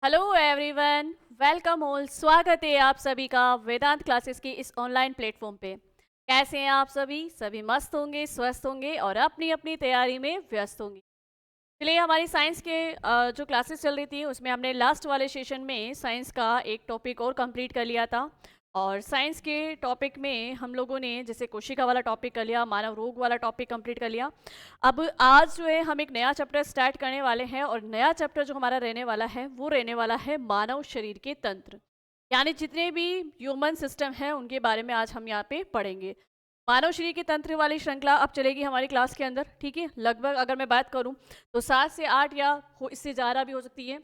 Hello everyone, welcome all. स्वागत है आप सभी का वेदांत क्लासेस की इस ऑनलाइन प्लेटफॉर्म पे। कैसे हैं आप सभी? सभी मस्त होंगे, स्वस्थ होंगे और अपनी अपनी तैयारी में व्यस्त होंगे। चलिए, हमारी साइंस के जो क्लासेस चल रही थी उसमें हमने लास्ट वाले सेशन में साइंस का एक टॉपिक और कंप्लीट कर लिया था। और साइंस के टॉपिक में हम लोगों ने जैसे कोशिका वाला टॉपिक कर लिया, मानव रोग वाला टॉपिक कंप्लीट कर लिया। अब आज जो है हम एक नया चैप्टर स्टार्ट करने वाले हैं और नया चैप्टर जो हमारा रहने वाला है वो रहने वाला है मानव शरीर के तंत्र, यानी जितने भी ह्यूमन सिस्टम हैं उनके बारे में आज हम यहाँ पे पढ़ेंगे। मानव शरीर के तंत्र वाली श्रृंखला अब चलेगी हमारी क्लास के अंदर, ठीक है। लगभग अगर मैं बात करूं तो 7 से 8 या इससे ज़्यादा भी हो सकती है।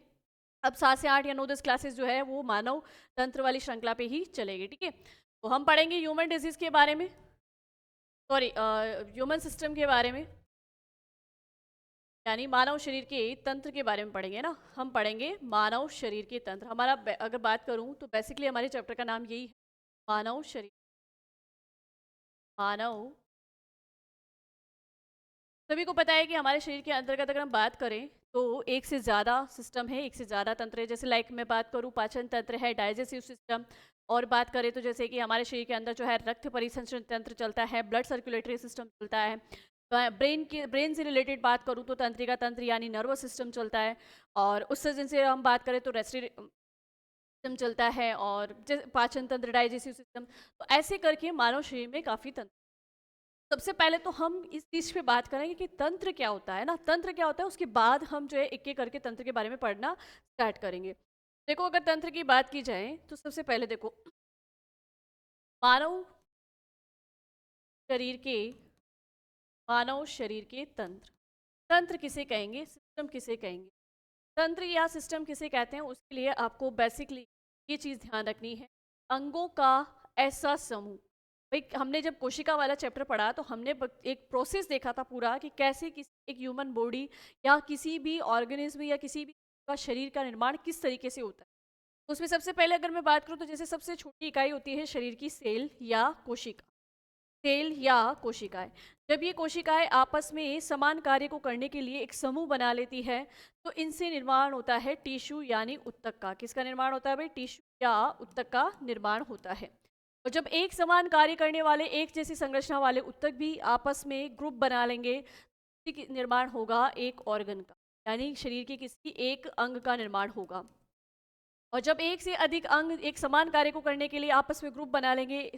अब 7 से 8 या 9-10 क्लासेस जो है वो मानव तंत्र वाली श्रृंखला पे ही चलेगी, ठीक है। तो हम पढ़ेंगे ह्यूमन डिजीज के बारे में, सॉरी ह्यूमन सिस्टम के बारे में, यानी मानव शरीर के तंत्र के बारे में पढ़ेंगे ना। हम पढ़ेंगे मानव शरीर के तंत्र। हमारा अगर बात करूं तो बेसिकली हमारे चैप्टर का नाम यही है, मानव शरीर। मानव, सभी को पता है कि हमारे शरीर के अंतर्गत अगर हम बात करें तो एक से ज़्यादा सिस्टम है, एक से ज़्यादा तंत्र है। जैसे लाइक मैं बात करूं, पाचन तंत्र है, डाइजेस्टिव सिस्टम। और बात करें तो जैसे कि हमारे शरीर के अंदर जो है रक्त परिसंचरण तंत्र चलता है, ब्लड सर्कुलेटरी सिस्टम चलता है। ब्रेन से रिलेटेड बात करूं तो तंत्रिका तंत्र यानी नर्वस सिस्टम चलता है। और उससे जिनसे हम बात करें तो रेस्पिरेटरी सिस्टम चलता है, और जैसे पाचन तंत्र, डाइजेस्टिव सिस्टम। तो ऐसे करके मानव शरीर में काफ़ी तंत्र। सबसे पहले तो हम इस चीज पे बात करेंगे कि तंत्र क्या होता है ना, तंत्र क्या होता है। उसके बाद हम जो है एक एक करके तंत्र के बारे में पढ़ना स्टार्ट करेंगे। देखो, अगर तंत्र की बात की जाए तो सबसे पहले देखो, मानव शरीर के मानव शरीर के तंत्र। तंत्र किसे कहेंगे, सिस्टम किसे कहेंगे, तंत्र या सिस्टम किसे कहते हैं, उसके लिए आपको बेसिकली ये चीज़ ध्यान रखनी है। अंगों का ऐसा समूह। भाई, हमने जब कोशिका वाला चैप्टर पढ़ा तो हमने एक प्रोसेस देखा था पूरा कि कैसे एक ह्यूमन बॉडी या किसी भी ऑर्गेनिज्म या किसी भी का शरीर का निर्माण किस तरीके से होता है। उसमें सबसे पहले अगर मैं बात करूँ तो जैसे सबसे छोटी इकाई होती है शरीर की सेल या कोशिका। सेल या कोशिकाएं, जब ये कोशिकाएं आपस में समान कार्य को करने के लिए एक समूह बना लेती है तो इनसे निर्माण होता है टिश्यू यानी ऊतक का। किसका निर्माण होता है भाई? टिश्यू या ऊतक का निर्माण होता है। और जब एक समान कार्य करने वाले, एक जैसी संरचना वाले ऊतक भी आपस में ग्रुप बना लेंगे, निर्माण होगा एक ऑर्गन का, यानी शरीर के किसी एक अंग का निर्माण होगा। और जब एक से अधिक अंग एक समान कार्य को करने के लिए आपस में ग्रुप बना लेंगे,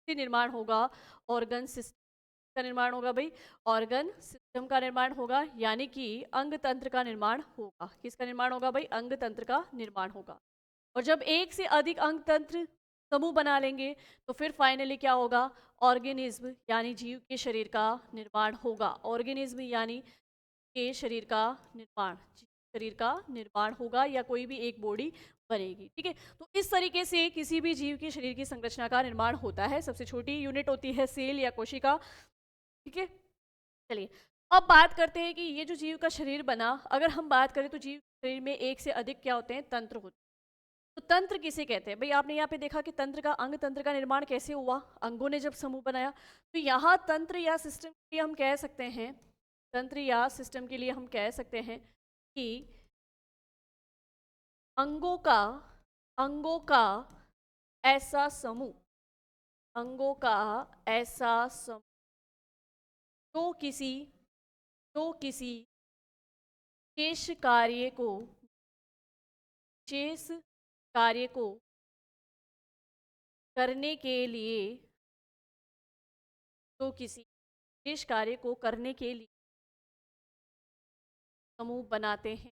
निर्माण होगा ऑर्गन सिस्टम का निर्माण होगा भाई। ऑर्गन सिस्टम का निर्माण होगा, यानी कि अंग तंत्र का निर्माण होगा। किसका निर्माण होगा भाई? अंग तंत्र का निर्माण होगा। और जब एक से अधिक अंग तंत्र समूह बना लेंगे तो फिर फाइनली क्या होगा? ऑर्गेनिज्म यानी जीव के शरीर का निर्माण होगा। ऑर्गेनिज्म यानी के शरीर का निर्माण, शरीर का निर्माण होगा या कोई भी एक बॉडी बनेगी, ठीक है। तो इस तरीके से किसी भी जीव के शरीर की संरचना का निर्माण होता है। सबसे छोटी यूनिट होती है सेल या कोशिका, ठीक है। चलिए, अब बात करते हैं कि ये जो जीव का शरीर बना, अगर हम बात करें तो जीव के शरीर में एक से अधिक क्या होते हैं? तंत्र होते हैं। तो तंत्र किसे कहते हैं भाई? आपने यहाँ पे देखा कि तंत्र का, अंग तंत्र का निर्माण कैसे हुआ? अंगों ने जब समूह बनाया। तो यहाँ तंत्र या सिस्टम के लिए हम कह सकते हैं, तंत्र या सिस्टम के लिए हम कह सकते हैं कि अंगों का अंगों का ऐसा समूह, अंगों का ऐसा समूह जो किसी जो किसी शेष कार्य को शेष कार्य को करने के लिए जो किसी शेष कार्य को करने के लिए समूह बनाते हैं।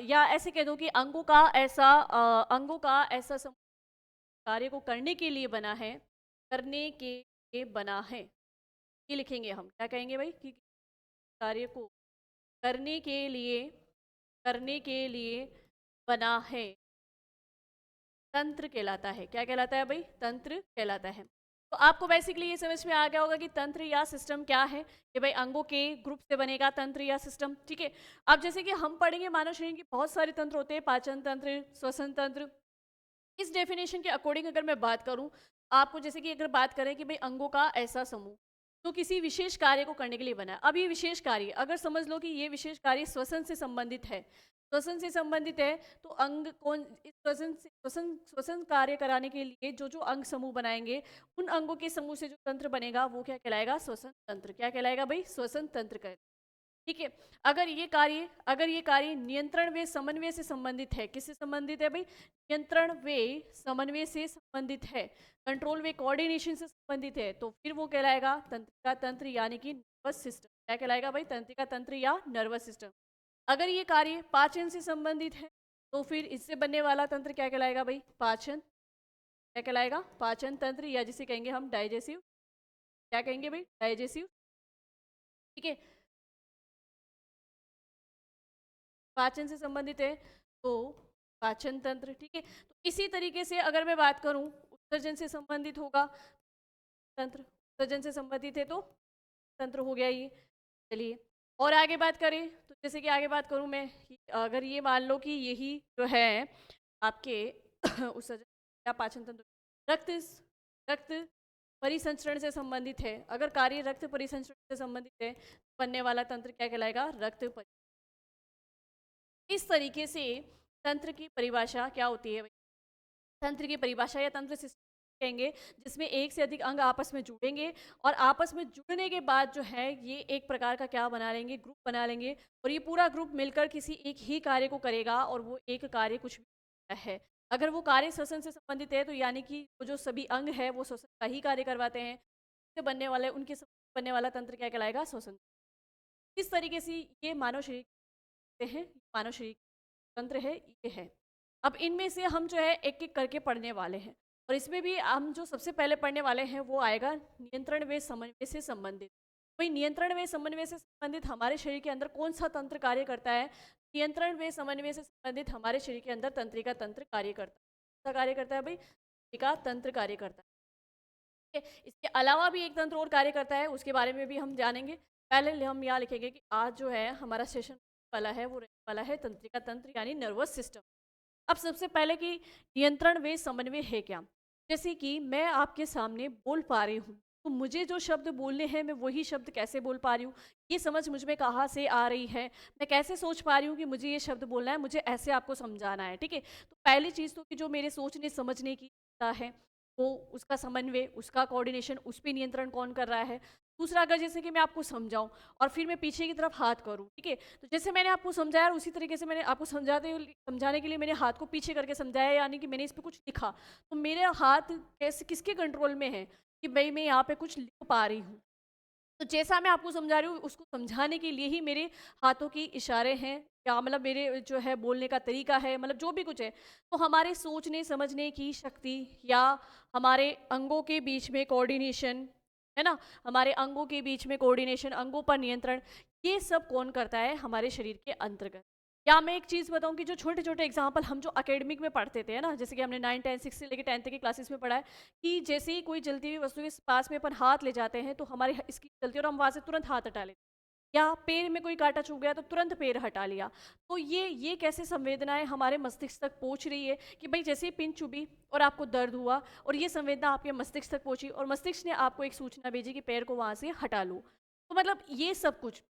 या ऐसे कह दो कि अंगों का ऐसा समूह कार्य को करने के लिए बना है, करने के लिए बना है। ये लिखेंगे हम, क्या कहेंगे भाई? कि कार्य को करने के लिए करने के लिए बना है, तंत्र कहलाता है। क्या कहलाता है भाई? तंत्र कहलाता है। तो आपको बेसिकली ये समझ में आ गया होगा कि तंत्र या सिस्टम क्या है, कि भाई अंगों के ग्रुप से बनेगा तंत्र या सिस्टम, ठीक है। अब जैसे कि हम पढ़ेंगे मानव शरीर के बहुत सारे तंत्र होते हैं, पाचन तंत्र, श्वसन तंत्र। इस डेफिनेशन के अकॉर्डिंग अगर मैं बात करूं, आपको जैसे कि अगर बात करें कि भाई अंगों का ऐसा समूह, जो किसी विशेष कार्य को करने के लिए बना है। अब ये विशेष कार्य, अगर समझ लो कि ये विशेष कार्य श्वसन से संबंधित है, श्वसन से संबंधित है, तो अंग कौन, इस श्वसन श्वसन कार्य कराने के लिए जो जो अंग समूह बनाएंगे, उन अंगों के समूह से जो तंत्र बनेगा वो क्या कहलाएगा? श्वसन तंत्र। क्या कहलाएगा भाई? श्वसन तंत्र कहलाएगा। ठीक है। अगर ये कार्य नियंत्रण व समन्वय से संबंधित है, किससे संबंधित है भाई? नियंत्रण व समन्वय से संबंधित है, कंट्रोल व कोऑर्डिनेशन से संबंधित है, तो फिर वो कहलाएगा तंत्रिका तंत्र यानी कि नर्वस सिस्टम। क्या कहलाएगा भाई? तंत्रिका तंत्र या नर्वस सिस्टम। अगर ये कार्य पाचन से संबंधित है, तो फिर इससे बनने वाला तंत्र क्या कहलाएगा भाई? पाचन। क्या कहलाएगा? पाचन तंत्र, या जिसे कहेंगे हम डाइजेसिव। क्या कहेंगे भाई? डाइजेसिव। ठीक है। पाचन से संबंधित है तो पाचन तंत्र। ठीक है। तो इसी तरीके से अगर मैं बात करूं, उत्सर्जन से संबंधित होगा तंत्र, उत्सर्जन से संबंधित है तो तंत्र हो गया ये। चलिए और आगे बात करें, तो जैसे कि आगे बात करूं मैं, अगर ये मान लो कि यही जो है आपके उत्सर्जन या पाचन तंत्र रक्त रक्त परिसंचरण से संबंधित है, अगर कार्य रक्त परिसंचरण से संबंधित है, बनने वाला तंत्र क्या कहलाएगा? रक्त। इस तरीके से तंत्र की परिभाषा क्या होती है? तंत्र की परिभाषा या तंत्र सिस्टम कहेंगे जिसमें एक से अधिक अंग आपस में जुड़ेंगे, और आपस में जुड़ने के बाद जो है ये एक प्रकार का क्या बना लेंगे? ग्रुप बना लेंगे, और ये पूरा ग्रुप मिलकर किसी एक ही कार्य को करेगा, और वो एक कार्य कुछ भी होता है। अगर वो कार्य श्वसन से संबंधित है तो यानी कि वो जो सभी अंग है वो श्वसन का ही कार्य करवाते हैं, उससे बनने वाले उनके बनने वाला तंत्र क्या कहलाएगा? श्वसन। इस तरीके से ये मानव शरीर हैं, मानव शरीर तंत्र है, ये है। अब इनमें से हम जो है एक एक करके पढ़ने वाले हैं, और इसमें भी हम जो सबसे पहले पढ़ने वाले हैं वो आएगा नियंत्रण व समन्वय से संबंधित। भाई नियंत्रण व समन्वय से संबंधित हमारे शरीर के अंदर कौन सा तंत्र कार्य करता है? नियंत्रण व समन्वय से संबंधित हमारे शरीर के अंदर तंत्रिका तंत्र कार्य करता है। कौन सा कार्य करता है भाई? तंत्रिका तंत्र कार्य करता है। इसके अलावा भी एक तंत्र और कार्य करता है, उसके बारे में भी हम जानेंगे। पहले हम यहाँ लिखेंगे कि आज जो है हमारा सेशन वाला है वो रहने वाला है तंत्रिका तंत्र यानी नर्वस सिस्टम। अब सबसे पहले कि नियंत्रण व समन्वय है क्या? जैसे कि मैं आपके सामने बोल पा रही हूँ, तो मुझे जो शब्द बोलने हैं मैं वही शब्द कैसे बोल पा रही हूँ, ये समझ मुझ में कहाँ से आ रही है, मैं कैसे सोच पा रही हूँ कि मुझे ये शब्द बोलना है, मुझे ऐसे आपको समझाना है। ठीक है। तो पहली चीज़ तो कि जो मेरे सोचने समझने की क्षमता है वो, उसका समन्वय, उसका कोऑर्डिनेशन, उस पर नियंत्रण कौन कर रहा है। दूसरा, अगर जैसे कि मैं आपको समझाऊं और फिर मैं पीछे की तरफ हाथ करूं, ठीक है, तो जैसे मैंने आपको समझाया उसी तरीके से मैंने आपको समझाने के लिए मैंने हाथ को पीछे करके समझाया, यानी कि मैंने इस पर कुछ लिखा, तो मेरे हाथ कैसे किसके कंट्रोल में है कि भाई मैं यहाँ पे कुछ लिख पा रही हूँ। तो जैसा मैं आपको समझा रही हूँ उसको समझाने के लिए ही मेरे हाथों की इशारे हैं, या मतलब मेरे जो है बोलने का तरीका है, मतलब जो भी कुछ है। तो हमारे सोचने समझने की शक्ति, या हमारे अंगों के बीच में कोऑर्डिनेशन, है ना, हमारे अंगों के बीच में कोऑर्डिनेशन, अंगों पर नियंत्रण, ये सब कौन करता है? हमारे शरीर के अंतर्गत। या मैं एक चीज़ बताऊं कि जो छोटे छोटे एग्जाम्पल हम जो अकेडमिक में पढ़ते थे, है ना, जैसे कि हमने 9, 10, 6 से लेकर 10 तक की क्लासेस में पढ़ा है कि जैसे ही कोई जलती हुई वस्तु के पास में अपन हाथ ले जाते हैं तो हमारे इसकी जलती है और हम वहाँ से तुरंत हाथ हटा लेते हैं, या पैर में कोई कांटा चुभ गया तो तुरंत पैर हटा लिया। तो ये कैसे संवेदनाएं हमारे मस्तिष्क तक पहुंच रही है कि भाई जैसे ही पिन चुभी और आपको दर्द हुआ और ये संवेदना आपके मस्तिष्क तक पहुंची और मस्तिष्क ने आपको एक सूचना भेजी कि पैर को वहाँ से हटा लो। तो मतलब ये सब कुछ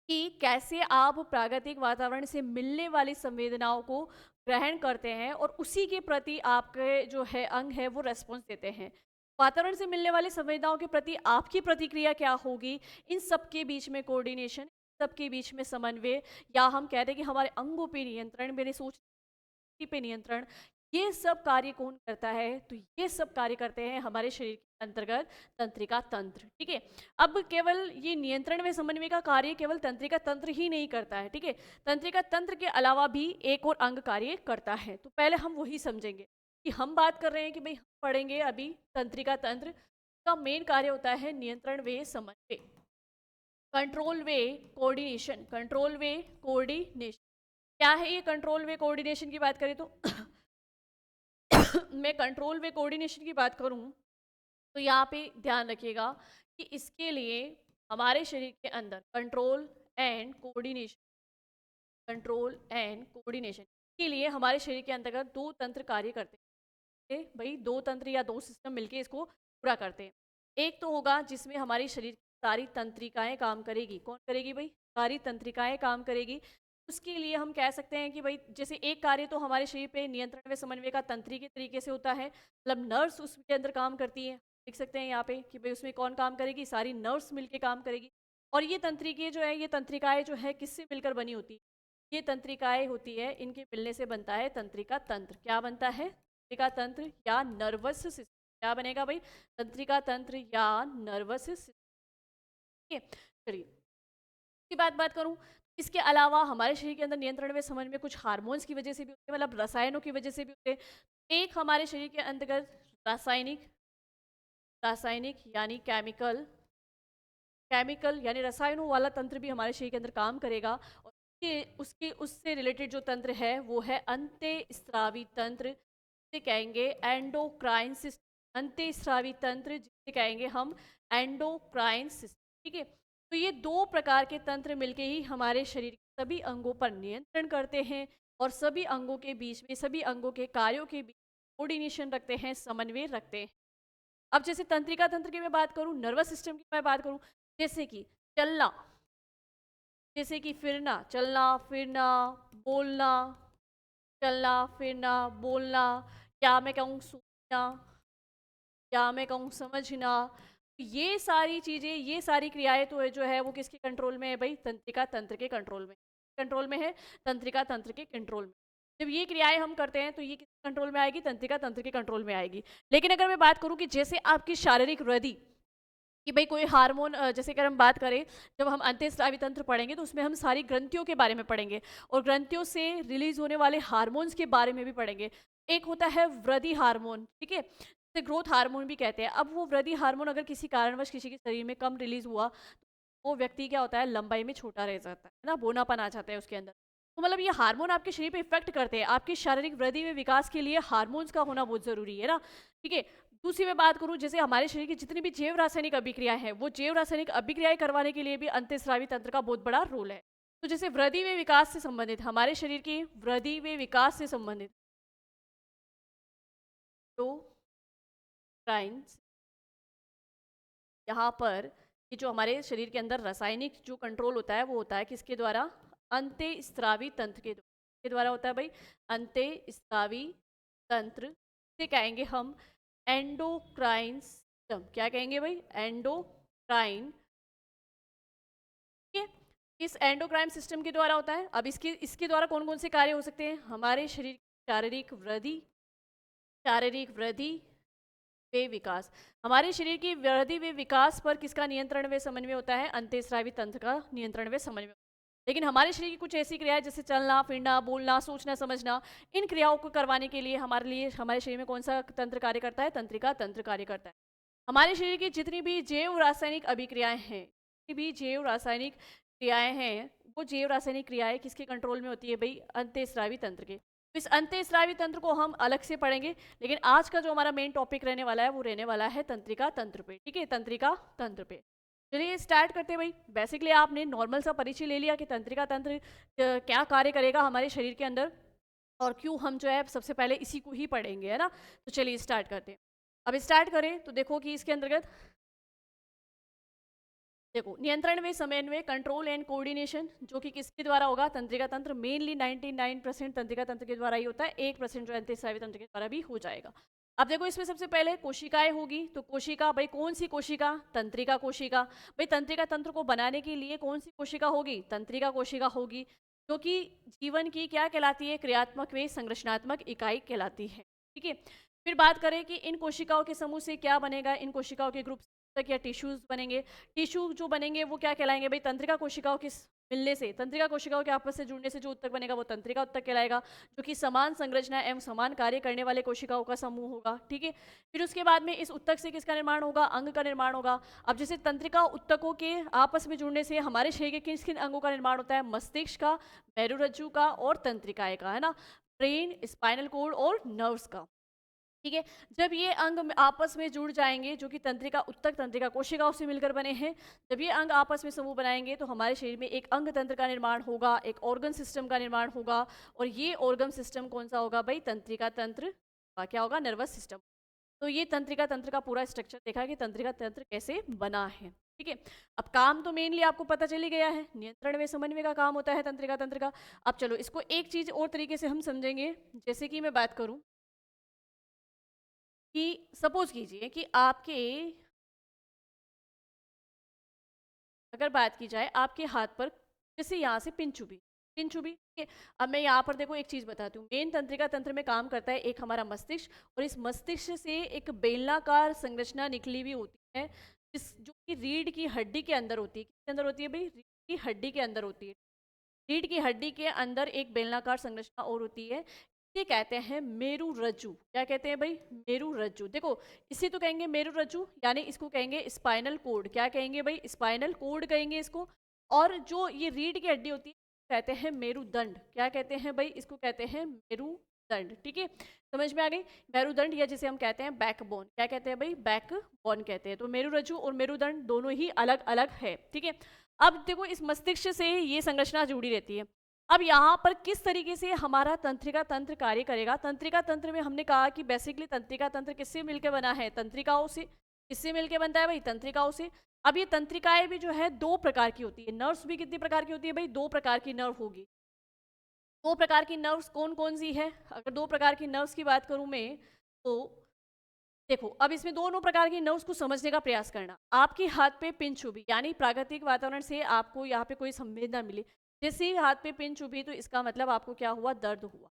कि कैसे आप प्राकृतिक वातावरण से मिलने वाली संवेदनाओं को ग्रहण करते हैं और उसी के प्रति आपके जो है अंग है वो रेस्पॉन्स देते हैं। वातावरण से मिलने वाली संवेदनाओं के प्रति आपकी प्रतिक्रिया क्या होगी, इन सबके बीच में कोऑर्डिनेशन, सबके बीच में समन्वय, या हम कहते हैं कि हमारे अंगों पे नियंत्रण, मेरे सोच पे नियंत्रण, ये सब कार्य कौन करता है? तो ये सब कार्य करते हैं हमारे शरीर के अंतर्गत तंत्रिका तंत्र। ठीक है। अब केवल ये नियंत्रण में समन्वय का कार्य केवल तंत्रिका तंत्र ही नहीं करता है। ठीक है। तंत्रिका तंत्र के अलावा भी एक और अंग कार्य करता है, तो पहले हम वही समझेंगे कि हम बात कर रहे हैं कि भाई हम पढ़ेंगे अभी तंत्रिका तंत्र का मेन कार्य होता है नियंत्रण व समन्वय, कंट्रोल वे कोऑर्डिनेशन, कंट्रोल वे कोऑर्डिनेशन। क्या है ये कंट्रोल वे कोऑर्डिनेशन की बात करें तो मैं कंट्रोल वे कोऑर्डिनेशन की बात करूं तो यहाँ पे ध्यान रखिएगा कि इसके लिए हमारे शरीर के अंदर कंट्रोल एंड कोऑर्डिनेशन के लिए हमारे शरीर के अंतर्गत दो तंत्र कार्य करते हैं। भाई दो तंत्र या दो सिस्टम मिलके इसको पूरा करते हैं। एक तो होगा जिसमें हमारी शरीर की सारी तंत्रिकाएं काम करेगी। कौन करेगी भाई? सारी तंत्रिकाएं काम करेगी। उसके लिए हम कह सकते हैं कि भाई जैसे एक कार्य तो हमारे शरीर पे नियंत्रण व समन्वय का तंत्री के तरीके से होता है, मतलब नर्व्स उसके अंदर काम करती है। लिख सकते हैं यहाँ पे कि भाई उसमें कौन काम करेगी? सारी नर्व्स मिलके काम करेगी। और ये तंत्रिके जो है, ये तंत्रिकाएं जो है किससे मिलकर बनी होती है? ये तंत्रिकाएं होती है, इनके मिलने से बनता है तंत्रिका तंत्र। क्या बनता है? तंत्रिका तंत्र या नर्वस सिस्टम। क्या बनेगा भाई? तंत्रिका तंत्र या नर्वस सिस्टम। ठीक है, चलिए की बात करूं, इसके अलावा हमारे शरीर के अंदर नियंत्रण में समझ में कुछ हार्मोन्स की वजह से भी होते हैं, मतलब रसायनों की वजह से भी होते हैं। एक हमारे शरीर के अंतर्गत रासायनिक रासायनिक यानी केमिकल केमिकल यानी रसायनों वाला तंत्र भी हमारे शरीर के अंदर काम करेगा। और उसके उससे रिलेटेड जो तंत्र है वो है अंतःस्रावी तंत्र, जिसे कहेंगे एंडोक्राइन सिस्टम। अंतःस्रावी तंत्र जिसे कहेंगे हम एंडोक्राइन सिस्टम। ठीक है, तो ये दो प्रकार के तंत्र मिलके ही हमारे शरीर के सभी अंगों पर नियंत्रण करते हैं और सभी अंगों के बीच में, सभी अंगों के कार्यों के बीच कोऑर्डिनेशन रखते हैं, समन्वय रखते हैं। अब जैसे तंत्रिका तंत्र की मैं बात करूं, नर्वस सिस्टम की मैं बात करूं, जैसे कि चलना, जैसे कि फिरना, चलना फिरना, बोलना, चलना फिरना, बोलना, या मैं कहूँ सूंघना, या मैं कहूँ समझना, ये सारी चीज़ें, ये सारी क्रियाएं तो है जो है वो किसके कंट्रोल में है भाई? तंत्रिका तंत्र के कंट्रोल में। कंट्रोल में है तंत्रिका तंत्र के कंट्रोल में। जब ये क्रियाएं हम करते हैं तो ये किसके कंट्रोल में आएगी? तंत्रिका तंत्र के कंट्रोल में आएगी। लेकिन अगर मैं बात करूं कि जैसे आपकी शारीरिक वृद्धि, कि भाई कोई हार्मोन, जैसे अगर हम बात करें, जब हम अंतःस्रावी तंत्र पढ़ेंगे तो उसमें हम सारी ग्रंथियों के बारे में पढ़ेंगे और ग्रंथियों से रिलीज होने वाले हार्मोन्स के बारे में भी पढ़ेंगे। एक होता है वृद्धि हार्मोन, ठीक है, जिसे ग्रोथ हार्मोन भी कहते हैं। अब वो वृद्धि हार्मोन अगर किसी कारणवश किसी के शरीर में कम रिलीज हुआ, वो व्यक्ति क्या होता है? लंबाई में छोटा रह जाता है ना, बोनापन आ जाता है उसके अंदर। तो मतलब ये हार्मोन आपके शरीर पे इफेक्ट करते हैं। आपकी शारीरिक वृद्धि में विकास के लिए हार्मोन्स का होना बहुत जरूरी है ना। ठीक है, दूसरी मैं बात करूं, जैसे हमारे शरीर की जितनी भी जैव रासायनिक अभिक्रियाएं हैं, वो जैव रासायनिक अभिक्रियाएं करवाने के लिए भी अंतःस्रावी तंत्र का बहुत बड़ा रोल है। तो जैसे वृद्धि व विकास से संबंधित, हमारे शरीर की वृद्धि व विकास से संबंधित तो क्राइंस, यहाँ पर ये जो हमारे शरीर के अंदर रासायनिक जो कंट्रोल होता है वो होता है किसके द्वारा? अंतःस्रावी तंत्र के द्वारा होता है भाई। अंतःस्रावी तंत्र से कहेंगे हम एंडोक्राइन सिस्टम। क्या कहेंगे भाई? एंडोक्राइन। ठीक है, इस एंडोक्राइन सिस्टम के द्वारा होता है। अब इसके इसके द्वारा कौन कौन से कार्य हो सकते हैं? हमारे शरीर की शारीरिक वृद्धि वे विकास। हमारे शरीर की वृद्धि व विकास पर किसका नियंत्रण व समन्वय होता है? अंतःस्रावी तंत्र का नियंत्रण व समन्वय। लेकिन हमारे शरीर की कुछ ऐसी क्रियाएं जैसे चलना फिरना, बोलना, सोचना, समझना, इन क्रियाओं को करवाने के लिए हमारे शरीर में कौन सा तंत्र कार्य करता है? तंत्रिका तंत्र कार्य करता है। हमारे शरीर की जितनी भी जैव रासायनिक अभिक्रियाएं हैं, जितनी भी जैव रासायनिक क्रियाएं हैं, वो जैव रासायनिक क्रियाएं किसके कंट्रोल में होती है भाई? अंतःस्रावी तंत्र के। तो इस अंतःस्रावी तंत्र को हम अलग से पढ़ेंगे, लेकिन आज का जो हमारा मेन टॉपिक रहने वाला है वो रहने वाला है तंत्रिका तंत्र पे। ठीक है, तंत्रिका तंत्र पे चलिए स्टार्ट करते हैं भाई। बेसिकली आपने नॉर्मल सा परिचय ले लिया कि तंत्रिका तंत्र क्या कार्य करेगा हमारे शरीर के अंदर और क्यों हम जो है सबसे पहले इसी को ही पढ़ेंगे, है ना। तो चलिए स्टार्ट करते हैं। अब स्टार्ट करें तो देखो कि इसके अंतर्गत देखो नियंत्रण में समन्वय, कंट्रोल एंड कोऑर्डिनेशन, जो कि किसके द्वारा होगा? तंत्रिका तंत्र। मेनली 99% तंत्रिका तंत्र के द्वारा ही होता है, 1% जो अंतःस्रावी तंत्र के द्वारा भी हो जाएगा। अब देखो इसमें सबसे पहले कोशिकाएं होगी। तो कोशिका भाई कौन सी कोशिका? तंत्रिका कोशिका। भाई तंत्रिका तंत्र को बनाने के लिए कौन सी कोशिका होगी? तंत्रिका कोशिका होगी, जो कि जीवन की क्या कहलाती है? क्रियात्मक व संरचनात्मक इकाई कहलाती है। ठीक है, फिर बात करें कि इन कोशिकाओं के समूह से क्या बनेगा? इन कोशिकाओं के ग्रुप या टिश्यूज बनेंगे। टिश्यू जो बनेंगे वो क्या कहलाएंगे भाई? तंत्रिका कोशिकाओं के मिलने से, तंत्रिका कोशिकाओं के आपस से जुड़ने से जो उत्तक बनेगा वो तंत्रिका उत्तक कहलाएगा, जो कि समान संरचना एवं समान कार्य करने वाले कोशिकाओं का समूह होगा। ठीक है, फिर उसके बाद में इस उत्तक से किसका निर्माण होगा? अंग का निर्माण होगा। अब जैसे तंत्रिका उत्तकों के आपस में जुड़ने से हमारे शरीर के किन किन अंगों का निर्माण होता है? मस्तिष्क का, मेरुरज्जु का और तंत्रिकाएं का, है ना, ब्रेन, स्पाइनल कोड और नर्व्स का। ठीक है, जब ये अंग आपस में जुड़ जाएंगे, जो कि तंत्रिका उत्तक तंत्रिका कोशिकाओं से मिलकर बने हैं, जब ये अंग आपस में समूह बनाएंगे तो हमारे शरीर में एक अंग तंत्र का निर्माण होगा, एक ऑर्गन सिस्टम का निर्माण होगा। और ये ऑर्गन सिस्टम कौन सा होगा भाई? तंत्रिका तंत्र। क्या होगा? Nervous system. तो ये तंत्रिका तंत्र का पूरा स्ट्रक्चर देखा कि तंत्रिका तंत्र कैसे बना है। ठीक है, अब काम तो मेनली आपको पता चल ही गया है, नियंत्रण व समन्वय का काम होता है तंत्रिका तंत्र का। अब चलो इसको एक चीज और तरीके से हम समझेंगे, जैसे कि मैं बात करूं कि सपोज कीजिए कि आपके, अगर बात की जाए आपके हाथ पर जैसे यहाँ से पिन चुभी, पिन चुभी, ठीक है। अब मैं यहाँ पर देखो एक चीज बताती हूँ, मेन तंत्रिका तंत्र में काम करता है एक हमारा मस्तिष्क, और इस मस्तिष्क से एक बेलनाकार संरचना निकली हुई होती है, जिस जो कि रीढ़ की हड्डी के अंदर होती है। किसके अंदर होती है भाई? रीढ़ की हड्डी के अंदर होती है। रीढ़ की हड्डी के अंदर एक बेलनाकार संरचना और होती है, ये कहते हैं मेरु रज्जु। क्या कहते हैं भाई? मेरु रज्जु। देखो इसे तो कहेंगे मेरु रज्जु, यानी इसको कहेंगे स्पाइनल कोड। क्या कहेंगे भाई? स्पाइनल कोड कहेंगे इसको। और जो ये रीढ़ की हड्डी होती है कहते हैं मेरुदंड। क्या कहते हैं भाई? इसको कहते हैं मेरुदंड। ठीक है, समझ में आ गई? मेरुदंड, या जिसे हम कहते हैं बैकबोन। क्या कहते हैं भाई? बैकबोन कहते हैं। तो मेरु रज्जु और मेरुदंड दोनों ही अलग अलग है। ठीक है, अब देखो इस मस्तिष्क से ये संरचना जुड़ी रहती है। अब यहाँ पर किस तरीके से हमारा तंत्रिका तंत्र कार्य करेगा? तंत्रिका तंत्र में हमने कहा कि बेसिकली तंत्रिका तंत्र किससे मिलकर बना है? तंत्रिकाओं से। किससे मिलकर बनता है भाई? तंत्रिकाओं से। अब ये तंत्रिकाएं भी जो है दो प्रकार की होती है। नर्व्स भी कितनी प्रकार की होती है भाई? दो प्रकार की नर्व होगी। दो प्रकार की नर्व्स कौन कौन सी है? अगर दो प्रकार की नर्व्स की बात करूं मैं, तो देखो अब इसमें दोनों प्रकार की नर्व्स को समझने का प्रयास करना। आपके हाथ पे पिन चुभी, यानी प्राकृतिक वातावरण से आपको यहाँ पे कोई संवेदना मिली, जैसे ही हाथ पे पिन चुभी तो इसका मतलब आपको क्या हुआ? दर्द हुआ।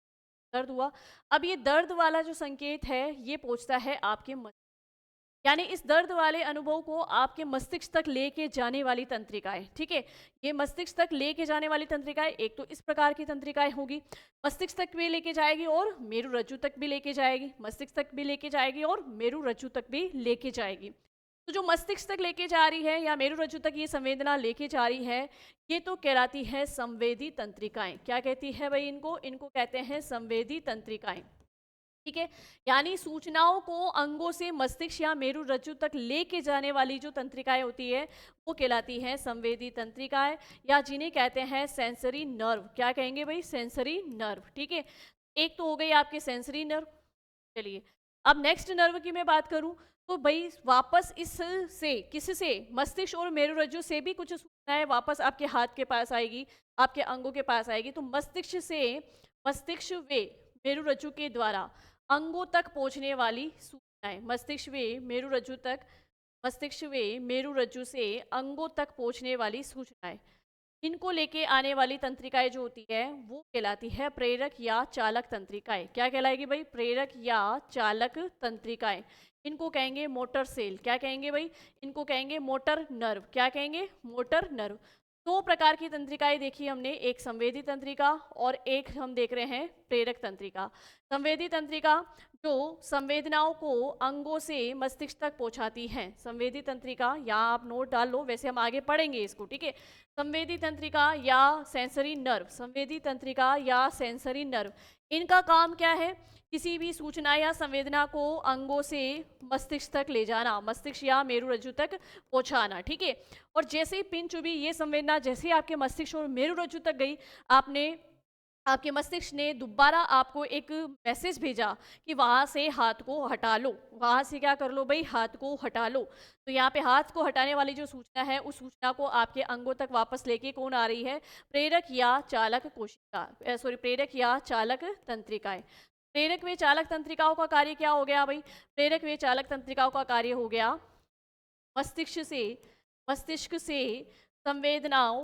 दर्द हुआ। अब ये दर्द वाला जो संकेत है ये पहुंचता है आपके मस्तिष्क, यानी इस दर्द वाले अनुभव को आपके मस्तिष्क तक लेके जाने वाली तंत्रिकाएं। ठीक है, ये मस्तिष्क तक लेके जाने वाली तंत्रिकाएं एक तो इस प्रकार की तंत्रिकाएं होगी, मस्तिष्क तक भी लेके जाएगी और मेरु रज्जु तक भी लेके जाएगी, मस्तिष्क तक भी लेके जाएगी और मेरु रज्जु तक भी लेके जाएगी। तो जो मस्तिष्क तक लेके जा रही है या मेरु रज्जु तक ये संवेदना लेके जा रही है, ये तो कहलाती है संवेदी तंत्रिकाएं। क्या कहती है भाई? इनको इनको कहते हैं संवेदी तंत्रिकाएं। ठीक है, यानी सूचनाओं को अंगों से मस्तिष्क या मेरु रज्जु तक लेके जाने वाली जो तंत्रिकाएं होती है वो कहलाती हैं संवेदी तंत्रिकाएं, या जिन्हें कहते हैं सेंसरी नर्व। क्या कहेंगे भाई? Sensory nerve. ठीक है, एक तो हो गई आपके सेंसरी नर्व। चलिए अब नेक्स्ट नर्व की मैं बात करूं तो भाई वापस इस से किससे? मस्तिष्क और मेरु रज्जु से भी कुछ सूचनाएं वापस आपके हाथ के पास आएगी, आपके अंगों के पास आएगी। तो मस्तिष्क से, मस्तिष्क वे मेरु रज्जु के द्वारा अंगों तक पहुंचने वाली सूचनाएं, मस्तिष्क वे मेरु रज्जु तक, मस्तिष्क वे मेरु रज्जु से अंगों तक पहुंचने वाली सूचनाएं, इनको लेके आने वाली तंत्रिकाएं जो होती है वो कहलाती है प्रेरक या चालक तंत्रिकाएं। क्या कहलाएगी भाई? प्रेरक या चालक तंत्रिकाएं। इनको कहेंगे मोटर सेल। क्या कहेंगे भाई? इनको कहेंगे मोटर नर्व। क्या कहेंगे? Motor nerve. दो प्रकार की तंत्रिकाएं देखी हमने, एक संवेदी तंत्रिका और एक हम देख रहे हैं प्रेरक तंत्रिका। संवेदी तंत्रिका जो संवेदनाओं को अंगों से मस्तिष्क तक पहुंचाती है। संवेदी तंत्रिका, यहाँ आप नोट डाल लो, वैसे हम आगे पढ़ेंगे इसको। ठीक है, संवेदी तंत्रिका या सेंसरी नर्व, संवेदी तंत्रिका या सेंसरी नर्व, इनका काम क्या है? किसी भी सूचना या संवेदना को अंगों से मस्तिष्क तक ले जाना, मस्तिष्क या मेरु रज्जु तक पहुंचाना। ठीक है, और जैसे ही पिन चुभी ये संवेदना जैसे ही आपके मस्तिष्क और मेरु रज्जु तक गई, आपके मस्तिष्क ने दोबारा आपको एक मैसेज भेजा कि वहाँ से हाथ को हटा लो। वहाँ से क्या कर लो भाई? हाथ को हटा लो। तो यहाँ पे हाथ को हटाने वाली जो सूचना है उस सूचना को आपके अंगों तक वापस लेके कौन आ रही है? प्रेरक या चालक कोशिका, प्रेरक या चालक तंत्रिकाएं। प्रेरक व चालक तंत्रिकाओं का कार्य क्या हो गया भाई? प्रेरक व चालक तंत्रिकाओं का कार्य हो गया मस्तिष्क से संवेदनाओं,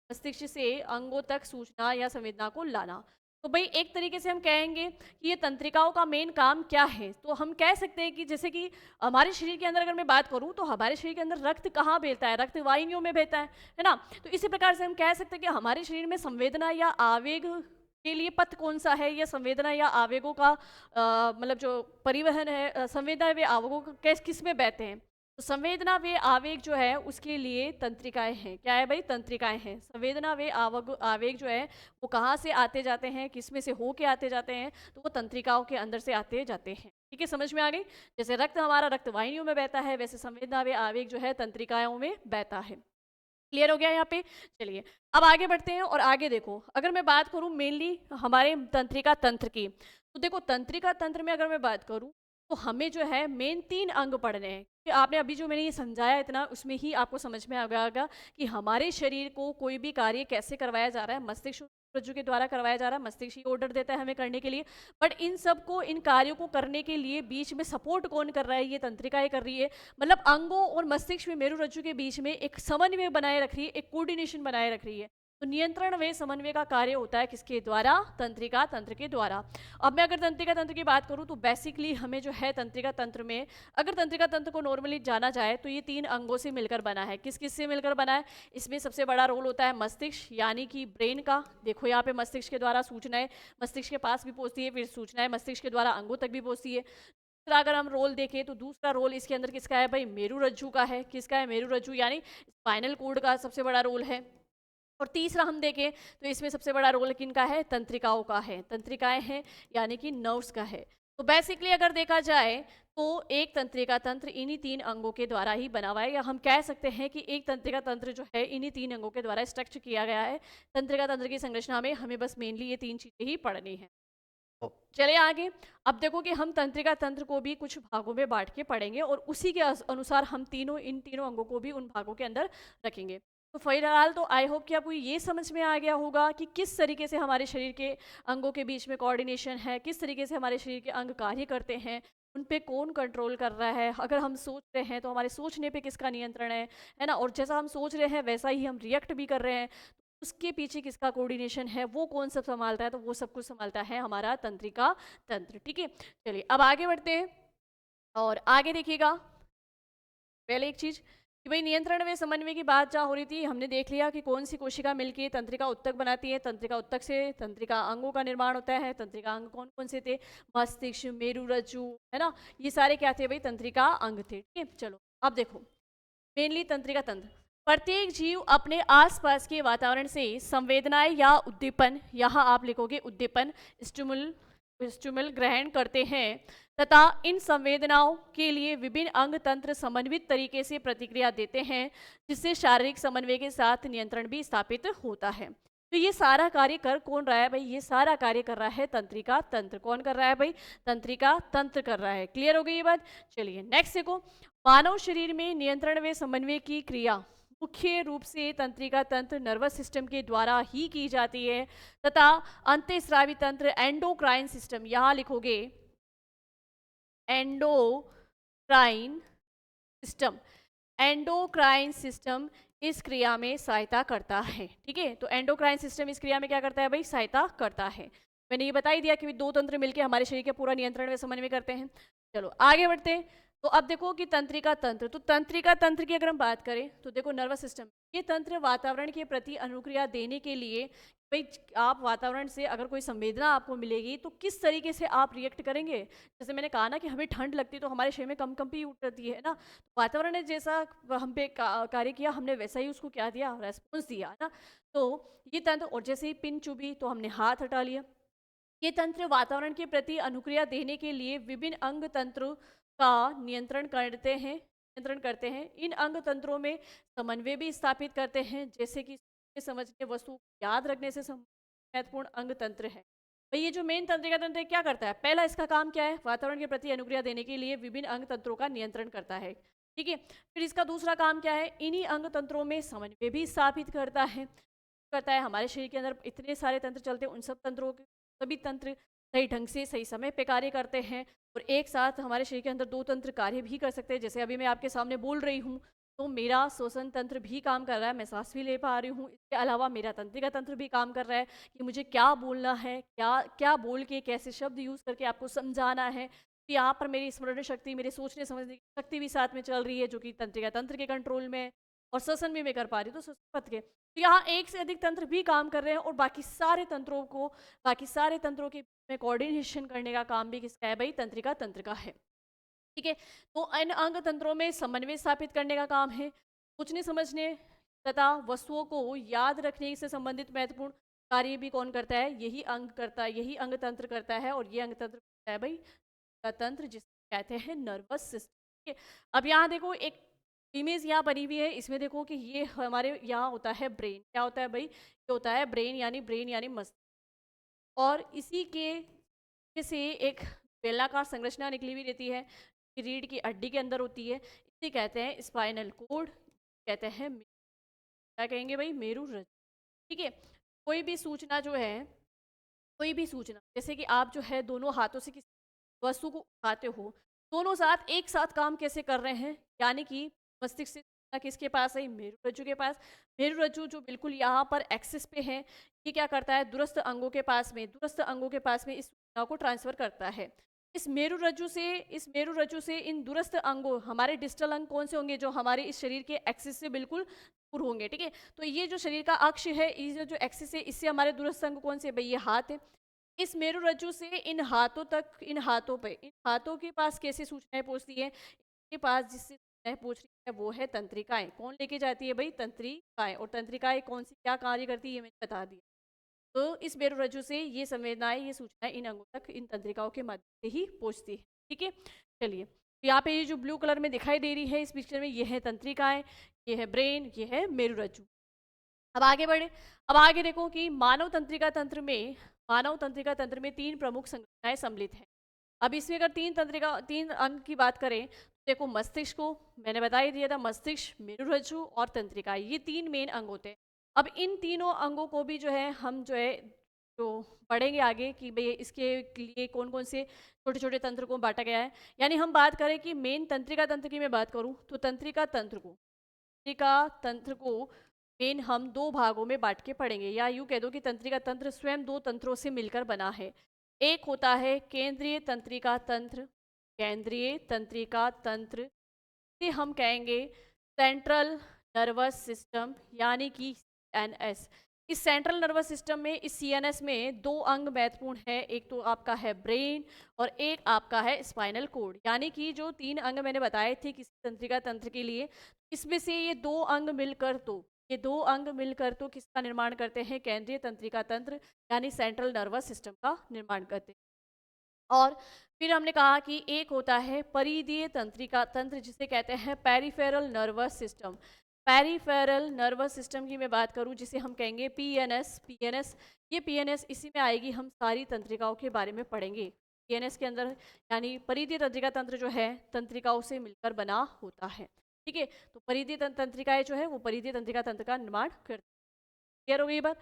मस्तिष्क से अंगों तक सूचना या संवेदना को लाना। तो भाई एक तरीके से हम कहेंगे कि ये तंत्रिकाओं का मेन काम क्या है? तो हम कह सकते हैं कि जैसे कि हमारे शरीर के अंदर अगर मैं बात करूं तो हमारे शरीर के अंदर रक्त कहाँ बहता है? रक्त वाहिनियों में बहता है ना? तो इसी प्रकार से हम कह सकते हैं कि हमारे शरीर में संवेदना या आवेग के लिए पथ कौन सा है, या संवेदना या आवेगों का मतलब जो परिवहन है, संवेदना वे आवेगों का किस में बहते हैं? तो संवेदना वे आवेग जो है उसके लिए तंत्रिकाएं हैं। क्या है भाई? तंत्रिकाएं हैं। संवेदना वे आवेग जो है वो कहाँ से आते जाते हैं, किस में से हो के आते जाते हैं? तो वो तंत्रिकाओं के अंदर से आते जाते हैं। ठीक है, समझ में आ गई? जैसे रक्त हमारा रक्त वाहिनियों में बहता है, वैसे संवेदना वे आवेग जो है तंत्रिकाओं में बहता है। क्लियर हो गया यहाँ पे? चलिए अब आगे बढ़ते हैं और आगे देखो, अगर मैं बात करूँ मेनली हमारे तंत्रिका तंत्र की, तो देखो तंत्रिका तंत्र में अगर मैं बात करूँ तो हमें जो है मेन 3 अंग पढ़ने हैं। कि आपने अभी जो मैंने ये समझाया इतना, उसमें ही आपको समझ में आ गया होगा कि हमारे शरीर को कोई भी कार्य कैसे करवाया जा रहा है, मस्तिष्क रज्जु के द्वारा करवाया जा रहा है, मस्तिष्क ही ऑर्डर देता है हमें करने के लिए। बट इन सब को, इन कार्यों को करने के लिए बीच में सपोर्ट कौन कर रहा है? ये तंत्रिकाएं कर रही है। मतलब अंगों और मस्तिष्क में, मेरु रज्जु के बीच में एक समन्वय बनाए रख रही है, एक कोऑर्डिनेशन बनाए रख रही है। तो नियंत्रण व समन्वय का कार्य होता है किसके द्वारा? तंत्रिका तंत्र के द्वारा। अब मैं अगर तंत्रिका तंत्र की बात करूं तो बेसिकली हमें जो है तंत्रिका तंत्र में, अगर तंत्रिका तंत्र को नॉर्मली जाना जाए तो ये 3 अंगों से मिलकर बना है। किस किस से मिलकर बना है? इसमें सबसे बड़ा रोल होता है मस्तिष्क यानी कि ब्रेन का। देखो यहाँ पे मस्तिष्क के द्वारा सूचनाएं मस्तिष्क के पास भी पहुंचती है, फिर सूचनाएं मस्तिष्क के द्वारा अंगों तक भी पहुंचती है। दूसरा अगर हम रोल देखें तो दूसरा रोल इसके अंदर किसका है भाई? मेरु रज्जु का है। किसका है? मेरु रज्जु यानी स्पाइनल कॉर्ड का सबसे बड़ा रोल है। और तीसरा हम देखें तो इसमें सबसे बड़ा रोल किनका है? तंत्रिकाओं का है। तंत्रिकाएं हैं यानी कि नर्व्स का है। तो बेसिकली अगर देखा जाए तो एक तंत्रिका तंत्र इन्हीं 3 अंगों के द्वारा ही बना हुआ है, या हम कह सकते हैं कि एक तंत्रिका तंत्र जो है इन्हीं 3 अंगों के द्वारा स्ट्रक्चर किया गया है। तंत्रिका तंत्र की संरचना में हमें बस मेनली ये 3 चीजें ही पढ़नी है। चलिए आगे। अब देखो कि हम तंत्रिका तंत्र को भी कुछ भागों में बांट के पढ़ेंगे और उसी के अनुसार हम इन तीनों अंगों को भी उन भागों के अंदर रखेंगे। तो फिलहाल तो आई होप कि आपको ये समझ में आ गया होगा कि किस तरीके से हमारे शरीर के अंगों के बीच में कोऑर्डिनेशन है, किस तरीके से हमारे शरीर के अंग कार्य करते हैं, उन पे कौन कंट्रोल कर रहा है। अगर हम सोच रहे हैं तो हमारे सोचने पे किसका नियंत्रण है ना, और जैसा हम सोच रहे हैं वैसा ही हम रिएक्ट भी कर रहे हैं, उसके पीछे किसका कोऑर्डिनेशन है, वो कौन सब संभालता है? तो वो सब कुछ संभालता है हमारा तंत्रिका तंत्र। ठीक है, चलिए अब आगे बढ़ते हैं और आगे देखिएगा। पहले एक चीज कि भाई नियंत्रण व समन्वय की बात जहाँ हो रही थी, हमने देख लिया कि कौन सी कोशिका मिलकर तंत्रिका उत्तक बनाती है। तंत्रिका उत्तक से तंत्रिका अंगों का निर्माण होता है। तंत्रिका अंग कौन कौन से थे? मस्तिष्क, मेरु रज्जु, है ना, ये सारे क्या थे भाई? तंत्रिका अंग थे। ठीक है, चलो अब देखो मेनली तंत्रिका तंत्र। प्रत्येक जीव अपने आसपास के वातावरण से संवेदनाएं या उद्दीपन, यहाँ आप लिखोगे उद्दीपन, स्टिमुल ग्रहण करते हैं तथा इन संवेदनाओं के लिए विभिन्न अंग तंत्र समन्वित तरीके से प्रतिक्रिया देते हैं, जिससे शारीरिक समन्वय के साथ नियंत्रण भी स्थापित होता है। तो ये सारा कार्य कर कौन रहा है भाई? ये सारा कार्य कर रहा है तंत्रिका तंत्र। कौन कर रहा है भाई? तंत्रिका तंत्र कर रहा है। क्लियर हो गई ये बात? चलिए नेक्स्ट देखो। मानव शरीर में नियंत्रण व समन्वय की क्रिया मुख्य रूप से तंत्रिका तंत्र नर्वस सिस्टम के द्वारा ही की जाती है तथा अंतःस्रावी तंत्र एंडोक्राइन सिस्टम, यहाँ लिखोगे एंडोक्राइन सिस्टम, एंडोक्राइन सिस्टम इस क्रिया में सहायता करता है। ठीक है, तो एंडोक्राइन सिस्टम इस क्रिया में क्या करता है भाई? सहायता करता है। मैंने ये बता ही दिया कि 2 तंत्र मिलकर हमारे शरीर के पूरा नियंत्रण व समन्वय करते हैं। चलो आगे बढ़ते हैं। तो अब देखो कि तंत्रिका तंत्र, तो तंत्रिका तंत्र की अगर हम बात करें तो देखो नर्वस सिस्टम, ये तंत्र वातावरण के प्रति अनुक्रिया देने के लिए, भाई आप वातावरण से अगर कोई संवेदना आपको मिलेगी तो किस तरीके से आप रिएक्ट करेंगे। जैसे मैंने कहा ना कि हमें ठंड लगती है तो हमारे शरीर में कंपी उठती है ना, तो वातावरण ने जैसा हम पे कार्य किया, हमने वैसा ही उसको क्या दिया? रेस्पॉन्स दिया, है ना। तो ये तंत्र, और जैसे ही पिन चुभी तो हमने हाथ हटा लिया। ये तंत्र वातावरण के प्रति अनुक्रिया देने के लिए विभिन्न अंग तंत्रों का नियंत्रण करते हैं। इन अंग तंत्रों में समन्वय भी स्थापित करते हैं, जैसे कि समझने, वस्तु को याद रखने से महत्वपूर्ण अंग तंत्र है। भाई ये जो मेन तंत्रिका तंत्र है क्या करता है? पहला इसका काम क्या है? वातावरण के प्रति अनुक्रिया देने के लिए विभिन्न अंग तंत्रों का नियंत्रण करता है। ठीक है, फिर इसका दूसरा काम क्या है? इन्हीं अंग तंत्रों में समन्वय भी स्थापित करता है। हमारे शरीर के अंदर इतने सारे तंत्र चलते हैं, उन सब तंत्रों के सभी तंत्र सही ढंग से सही समय पे कार्य करते हैं और एक साथ हमारे शरीर के अंदर 2 तंत्र कार्य भी कर सकते हैं। जैसे अभी मैं आपके सामने बोल रही हूँ तो मेरा श्वसन तंत्र भी काम कर रहा है, मैं सांस भी ले पा रही हूँ। इसके अलावा मेरा तंत्रिका तंत्र भी काम कर रहा है कि मुझे क्या बोलना है, क्या क्या बोल के कैसे शब्द यूज़ करके आपको समझाना है। तो यहाँ पर मेरी स्मरण शक्ति, मेरे सोचने समझने की शक्ति भी साथ में चल रही है, जो कि तंत्रिका तंत्र के कंट्रोल में है, और श्वसन भी मैं कर पा रही हूँ तो श्वसन पथ के। तो यहाँ एक से अधिक तंत्र भी काम कर रहे हैं और बाकी सारे तंत्रों के में कोऑर्डिनेशन करने का काम भी किसका है भाई? तंत्रिका तंत्र का है। ठीक है, तो इन अंग तंत्रों में समन्वय स्थापित करने का काम है। सोचने समझने तथा वस्तुओं को याद रखने से संबंधित महत्वपूर्ण कार्य भी कौन करता है? यही अंग करता है, यही अंग तंत्र करता है। और ये अंग तंत्र करता है भाई तंत्र, जिसे कहते हैं नर्वस सिस्टम। ठीक है, अब यहाँ देखो एक इमेज यहाँ बनी हुई है, इसमें देखो कि ये हमारे यहाँ होता है ब्रेन। क्या होता है भाई? ये होता है ब्रेन यानी मस्तिष्क, और इसी के से एक बेलनाकार संरचना निकली हुई रहती है, रीढ़ की हड्डी के अंदर होती है, इसे कहते हैं स्पाइनल कोड, कहते हैं क्या कहेंगे भाई, मेरु रज्जु। ठीक है, कोई भी सूचना जो है, कोई भी सूचना, जैसे कि आप जो है दोनों हाथों से किसी वस्तु को उठाते हो, दोनों साथ एक साथ काम कैसे कर रहे हैं, यानी कि मस्तिष्क से सूचना किसके पास है, मेरु रज्जु के पास। मेरु रज्जु जो बिल्कुल यहाँ पर एक्सिस पे है, ये क्या करता है, दूरस्थ अंगों के पास में, दूरस्थ अंगों के पास में इस सूचना को ट्रांसफर करता है। इस मेरु रज्जु से इन दूरस्थ अंगों, हमारे डिस्टल अंग कौन से होंगे, जो हमारे इस शरीर के एक्सिस से बिल्कुल दूर होंगे। ठीक है, तो ये जो शरीर का अक्ष है, ये जो एक्सिस है, इससे हमारे दूरस्थ अंग कौन से, भाई ये हाथ है। इस मेरु रज्जु से इन हाथों तक, इन हाथों पे, इन हाथों के पास कैसे सूचनाएं पहुंचती है, इनके पास जिससे सूचनाएं पहुंच रही है वो है तंत्रिकाएं। कौन लेके जाती है भाई, तंत्रिकाएं। और तंत्रिकाएं कौन सी क्या कार्य करती है, ये मैंने बता दिया। तो इस मेरु रज्जु से ये संवेदनाएं, ये सूचनाएं इन अंगों तक, इन तंत्रिकाओं के माध्यम से ही पहुंचती है। ठीक है, चलिए, तो यहाँ पे ये जो ब्लू कलर में दिखाई दे रही है इस पिक्चर में, ये है तंत्रिकाएं, ये है ब्रेन, ये है मेरु रज्जु। अब आगे बढ़े, अब आगे देखो कि मानव तंत्रिका तंत्र में, मानव तंत्रिका तंत्र में 3 प्रमुख संरचनाएं सम्मिलित हैं। अब इसमें अगर 3 अंग की बात करें, तो देखो मस्तिष्क को मैंने बता ही दिया था, मस्तिष्क, मेरु रज्जु और तंत्रिका, ये 3 मेन अंग होते हैं। अब इन तीनों अंगों को भी जो है हम जो है जो पढ़ेंगे आगे कि भाई इसके लिए कौन कौन से छोटे छोटे तंत्र को बांटा गया है। यानी हम बात करें कि मेन तंत्रिका तंत्र की मैं बात करूं, तो तंत्रिका तंत्र को मेन हम 2 भागों में बांट के पढ़ेंगे, या यूँ कह दो कि तंत्रिका तंत्र स्वयं 2 तंत्रों से मिलकर बना है। एक होता है केंद्रीय तंत्रिका तंत्र, केंद्रीय तंत्रिका तंत्र से हम कहेंगे सेंट्रल नर्वस सिस्टम, यानी कि सीएनएस। इस सेंट्रल नर्वस सिस्टम में, इस सीएनएस में 2 अंग महत्वपूर्ण है, एक तो आपका है ब्रेन और एक आपका है स्पाइनल कोड। यानी कि जो 3 अंग मैंने बताए थे किसी तंत्रिका तंत्र के लिए, इसमें से ये 2 अंग मिलकर तो, ये 2 अंग मिलकर तो किसका निर्माण करते हैं, केंद्रीय तंत्रिका तंत्र यानी सेंट्रल नर्वस सिस्टम का निर्माण करते हैं। और फिर हमने कहा कि एक होता है परिधीय तंत्रिका तंत्र, जिसे कहते हैं peripheral nervous system. Peripheral nervous system की मैं बात करूं, जिसे हम कहेंगे पीएनएस। पीएनएस, ये पीएनएस इसी में आएगी, हम सारी तंत्रिकाओं के बारे में पढ़ेंगे। पीएनएस के अंदर यानी परिधीय तंत्रिका तंत्र जो है तंत्रिकाओं से मिलकर बना होता है। ठीक है, तो परिधीय तंत्रिकाएं जो है वो परिधीय तंत्रिका तंत्र का निर्माण करती है। क्लियर हो गई बात।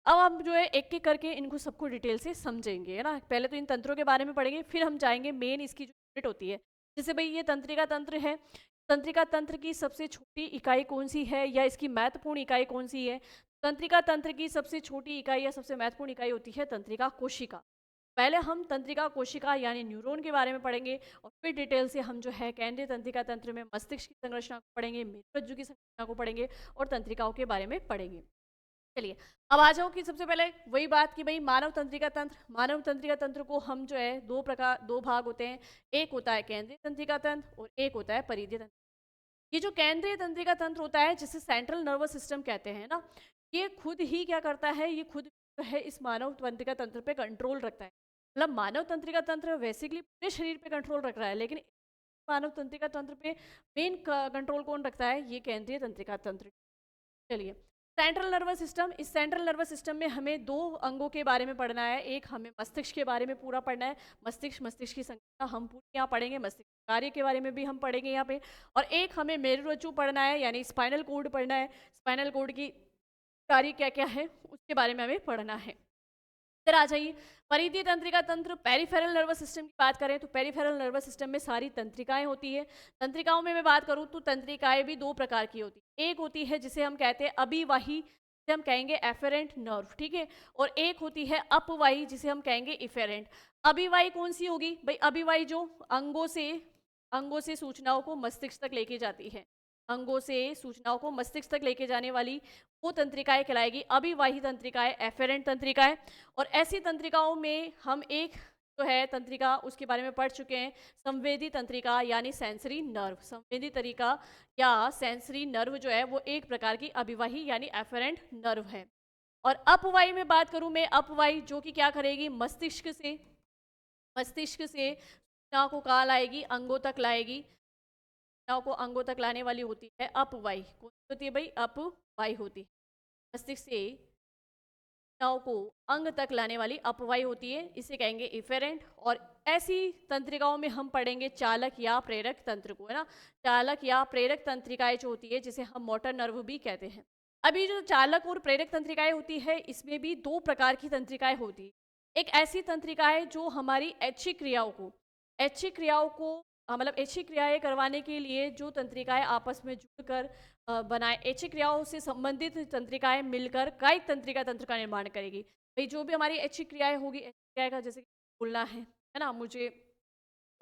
अब हम जो है एक एक करके इनको सबको डिटेल से समझेंगे, है ना। पहले तो इन तंत्रों के बारे में पढ़ेंगे, फिर हम जाएंगे मेन इसकी जो यूनिट होती है। जैसे भाई ये तंत्रिका तंत्र है, तंत्रिका तंत्र की सबसे छोटी इकाई कौन सी है, या इसकी महत्वपूर्ण इकाई कौन सी है। तंत्रिका तंत्र की सबसे छोटी इकाई या सबसे महत्वपूर्ण इकाई होती है तंत्रिका कोशिका। पहले हम तंत्रिका कोशिका यानी न्यूरॉन के बारे में पढ़ेंगे, और फिर डिटेल से हम जो है केंद्रीय तंत्रिका तंत्र में मस्तिष्क की संरचना को पढ़ेंगे, मेरु रज्जु की संरचना को पढ़ेंगे, और तंत्रिकाओं के बारे में पढ़ेंगे। चलिए, अब आ जाओ कि सबसे पहले वही बात कि भाई मानव तंत्रिका तंत्र, मानव तंत्रिका तंत्र को हम जो है 2 भाग होते हैं। एक होता है केंद्रीय तंत्रिका तंत्र और एक होता है परिधीय तंत्र। ये जो केंद्रीय तंत्रिका तंत्र होता है, जिसे सेंट्रल नर्वस सिस्टम कहते हैं ना, ये खुद ही क्या करता है, ये खुद जो है इस मानव तंत्रिका तंत्र पे कंट्रोल रखता है। मतलब मानव तंत्रिका तंत्र बेसिकली पूरे शरीर पे कंट्रोल रख रहा है, लेकिन मानव तंत्रिका तंत्र पे मेन कंट्रोल कौन रखता है, ये केंद्रीय तंत्रिका तंत्र। चलिए, सेंट्रल नर्वस सिस्टम, इस सेंट्रल नर्वस सिस्टम में हमें 2 अंगों के बारे में पढ़ना है। एक हमें मस्तिष्क के बारे में पूरा पढ़ना है, मस्तिष्क की संरचना हम पूरी यहाँ पढ़ेंगे, मस्तिष्क कार्य के बारे में भी हम पढ़ेंगे यहाँ पे। और एक हमें मेरु रज्जु पढ़ना है, यानी स्पाइनल कोड पढ़ना है, स्पाइनल कोड की कार्य क्या क्या है उसके बारे में हमें पढ़ना है। फिर आ जाइए परिधीय तंत्रिका तंत्र, पेरिफेरल नर्वस सिस्टम की बात करें तो पेरिफेरल नर्वस सिस्टम में सारी तंत्रिकाएं होती है। तंत्रिकाओं में मैं बात करूं तो तंत्रिकाएं भी 2 प्रकार की होती है। एक होती है जिसे हम कहते हैं अभिवाही, जिसे हम कहेंगे एफेरेंट नर्व, ठीक है। और एक होती है अपवाही, जिसे हम कहेंगे इफेरेंट। अभिवाही कौन सी होगी भाई, अभिवाही जो अंगों से सूचनाओं को मस्तिष्क तक लेके जाती है, अंगों से सूचनाओं को मस्तिष्क तक लेके जाने वाली वो तंत्रिकाएं कहलाएगी अभिवाही तंत्रिकाएं, एफेरेंट तंत्रिकाएं। और ऐसी तंत्रिकाओं में हम एक जो है तंत्रिका उसके बारे में पढ़ चुके हैं, संवेदी तंत्रिका यानी सेंसरी नर्व। संवेदी तंत्रिका या सेंसरी नर्व जो है वो एक प्रकार की अभिवाही यानी एफेरेंट नर्व है। और अपवाही में बात करूं मैं, अपवाही जो कि क्या करेगी, मस्तिष्क से सूचना को कहाँ लाएगी, अंगों तक लाएगी, को अंगों तक लाने वाली होती है अपवाही। कौन सी होती है भाई, अपवाही होती है। मस्तिष्क से क्रियाओं को अंग तक लाने वाली अपवाही होती है, इसे कहेंगे इफेरेंट। और ऐसी तंत्रिकाओं में हम पढ़ेंगे चालक या प्रेरक तंत्र को, है ना। चालक या प्रेरक तंत्रिकाएं जो होती है जिसे हम मोटर नर्व भी कहते हैं। अभी जो चालक और प्रेरक तंत्रिकाएं होती है इसमें भी दो प्रकार की तंत्रिकाएं होती है। एक ऐसी तंत्रिका है जो हमारी ऐच्छिक क्रियाओं को मतलब ऐच्छिक क्रियाएं करवाने के लिए जो तंत्रिकाएं आपस में जुड़कर बनाए, ऐच्छिक क्रियाओं से संबंधित तंत्रिकाएं मिलकर कायिक तंत्रिका तंत्र का निर्माण करेगी। भाई जो भी हमारी ऐच्छिक क्रियाएं होगी, ऐच्छिक क्रिया का जैसे बोलना है ना, मुझे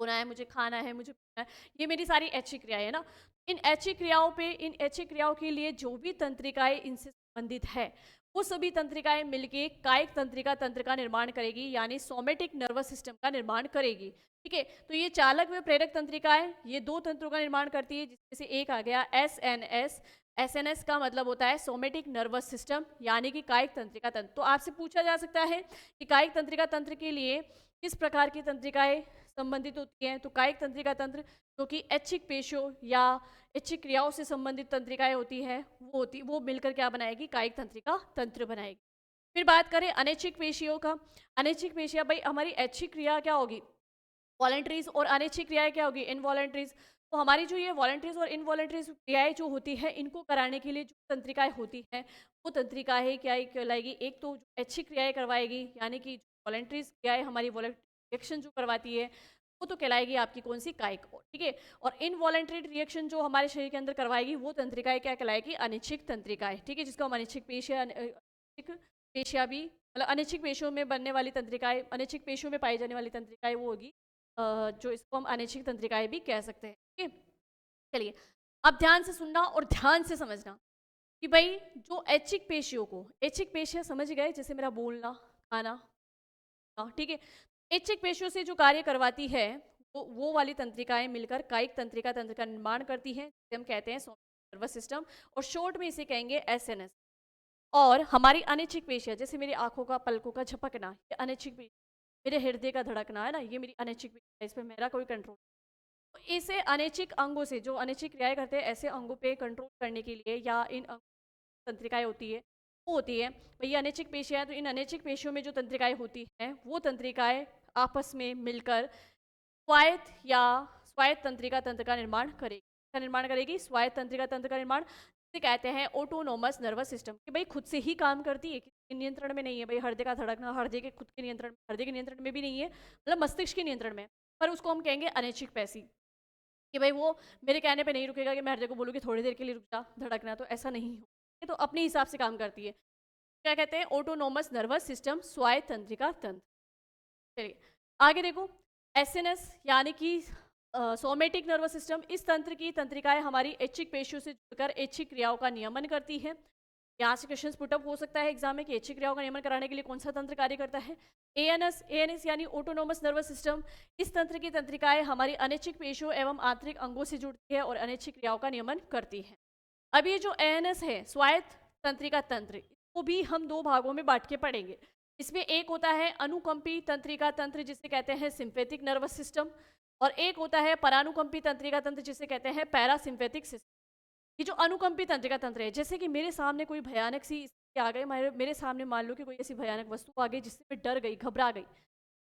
होना है, मुझे खाना है, मुझे पीना है, ये मेरी सारी ऐच्छिक क्रियाएं है ना। इन ऐच्छिक क्रियाओं पे, इन ऐच्छिक क्रियाओं के लिए जो भी तंत्रिकाएं इनसे संबंधित है वो सभी तंत्रिकाएं मिलके कायिक तंत्रिका तंत्र का निर्माण करेगी, यानी सोमेटिक नर्वस सिस्टम का निर्माण करेगी। ठीक है, तो ये चालक व प्रेरक तंत्रिकाएं ये दो तंत्रों का निर्माण करती है, जिसमें से एक आ गया एसएनएस। एसएनएस का मतलब होता है सोमेटिक नर्वस सिस्टम, यानी कि कायिक तंत्रिका तंत्र। तो आपसे पूछा जा सकता है कि कायिक तंत्रिका तंत्र के लिए किस प्रकार की तंत्रिकाएं संबंधित होती हैं। तो कायिक तंत्रिका तंत्र जो कि ऐच्छिक पेशियों या ऐच्छिक क्रियाओं से संबंधित तंत्रिकाएं होती है वो मिलकर क्या बनाएगी, कायिक तंत्रिका तंत्र बनाएगी। फिर बात करें अनैच्छिक पेशियों का। अनैच्छिक पेशियां, भाई हमारी ऐच्छिक क्रिया क्या होगी, वॉलंटरीज, और अनैच्छिक क्रियाएं क्या होगी, इनवॉलंटरीज। तो हमारी जो ये वॉलंटरीज और इनवॉलंटरीज क्रियाएं जो होती है इनको कराने के लिए जो तंत्रिकाएं होती हैं वो तंत्रिकाएं क्या कहलाएगी, एक तो ऐच्छिक क्रियाएं करवाएगी, यानी कि वॉलंटरीज क्रियाएं हमारी रिएक्शन जो करवाती है वो तो कहलाएगी आपकी कौन सी, कायिक। ठीक है, और इनवॉलंटरी रिएक्शन जो हमारे शरीर के अंदर करवाएगी वो तंत्रिकाएं क्या कहलाएगी, अनिच्छिक तंत्रिकाएं। ठीक है, जिसको हम अनिच्छिक पेशियां, अनिच्छिक पेशियां भी मतलब अनिच्छिक पेशियों में बनने वाली तंत्रिकाएं, अनिच्छिक पेशियों में पाई जाने वाली तंत्रिकाएं वो होगी जो इसको हम अनिच्छिक तंत्रिकाएं भी कह सकते हैं। ठीक है, चलिए अब ध्यान से सुनना और ध्यान से समझना कि भाई जो ऐच्छिक पेशियों को, ऐच्छिक पेशियां समझ गए, जैसे मेरा बोलना, खाना, ठीक है। ऐच्छिक पेशियों से जो कार्य करवाती है वो वाली तंत्रिकाएं मिलकर कायिक तंत्रिका तंत्र का निर्माण करती हैं, जिसे हम कहते हैं नर्वस सिस्टम, और शॉर्ट में इसे कहेंगे एसएनएस। और हमारी अनैच्छिक पेशियां, जैसे मेरी आंखों का पलकों का झपकना, ये अनैच्छिक पेशियां, मेरे हृदय का धड़कना है ना, ये मेरी अनैच्छिक पेशियां, इस पर मेरा कोई कंट्रोल। तो इसे अनैच्छिक अंगों से, जो अनैच्छिक क्रियाएं करते हैं ऐसे अंगों पे कंट्रोल करने के लिए, या इन तंत्रिकाएं होती है वो होती है भाई अनैच्छिक पेशियां। तो इन अनैच्छिक पेशियों में जो तंत्रिकाएं होती हैं वो तंत्रिकाएं आपस में मिलकर स्वायत्त या स्वायत्त तंत्रिका तंत्र का निर्माण करेगी। स्वायत्त तंत्रिका तंत्र का निर्माण जिसे कहते हैं ऑटोनोमस नर्वस सिस्टम, कि भाई खुद से ही काम करती है, किसी नियंत्रण में नहीं है। भाई हृदय का धड़कना हृदय के खुद के नियंत्रण, हृदय के नियंत्रण में भी नहीं है, मतलब मस्तिष्क के नियंत्रण में, पर उसको हम कहेंगे अनैच्छिक पेशी, कि भाई वो मेरे कहने पे नहीं रुकेगा, कि मैं हृदय को बोलूँ कि थोड़ी देर के लिए रुक जा धड़कना, तो ऐसा नहीं हो, ये तो अपने हिसाब से काम करती है। क्या कहते हैं, ऑटोनोमस नर्वस सिस्टम, स्वायत्त तंत्रिका तंत्र। चलिए आगे देखो, एसएनएस यानी कि सोमेटिक नर्वस सिस्टम, इस तंत्र की तंत्रिकाएं हमारी ऐच्छिक पेशियों से जुड़कर ऐच्छिक क्रियाओं का नियमन करती हैं। यहाँ से क्वेश्चन पुटअप हो सकता है एग्जाम में कि ऐच्छिक क्रियाओं का नियमन कराने के लिए कौन सा तंत्र कार्य करता है। एएनएस यानी ऑटोनोमस नर्वस सिस्टम, इस तंत्र की तंत्रिकाएं हमारी अनैच्छिक पेशियों एवं आंतरिक अंगों से जुड़ती है और अनैच्छिक क्रियाओं का नियमन करती है। अब ये जो एएनएस है, स्वायत्त तंत्रिका तंत्र, इसको भी हम दो भागों में बांट के पढ़ेंगे। इसमें एक होता है अनुकंपी तंत्रिका तंत्र, जिसे कहते हैं सिंपैथिक नर्वस सिस्टम, और एक होता है परानुकंपी तंत्रिका तंत्र, जिसे कहते हैं पैरासिम्पैथिक सिस्टम। ये जो अनुकंपी तंत्रिका तंत्र है, जैसे कि मेरे सामने कोई भयानक सी स्थिति आ गई, मेरे सामने मान लो कि कोई ऐसी भयानक वस्तु आ गई जिससे मैं डर गई, घबरा गई।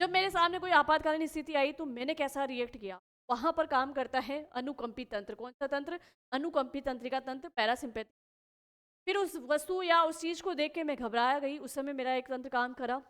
जब मेरे सामने कोई आपातकालीन स्थिति आई तो मैंने कैसा रिएक्ट किया, वहां पर काम करता है अनुकंपी तंत्र। कौन सा तंत्र, अनुकंपी तंत्रिका तंत्र, पैरासिम्पैथिक। फिर उस वस्तु या उस चीज को देख के मैं घबराया गई, उस समय मेरा एक तंत्र काम करा,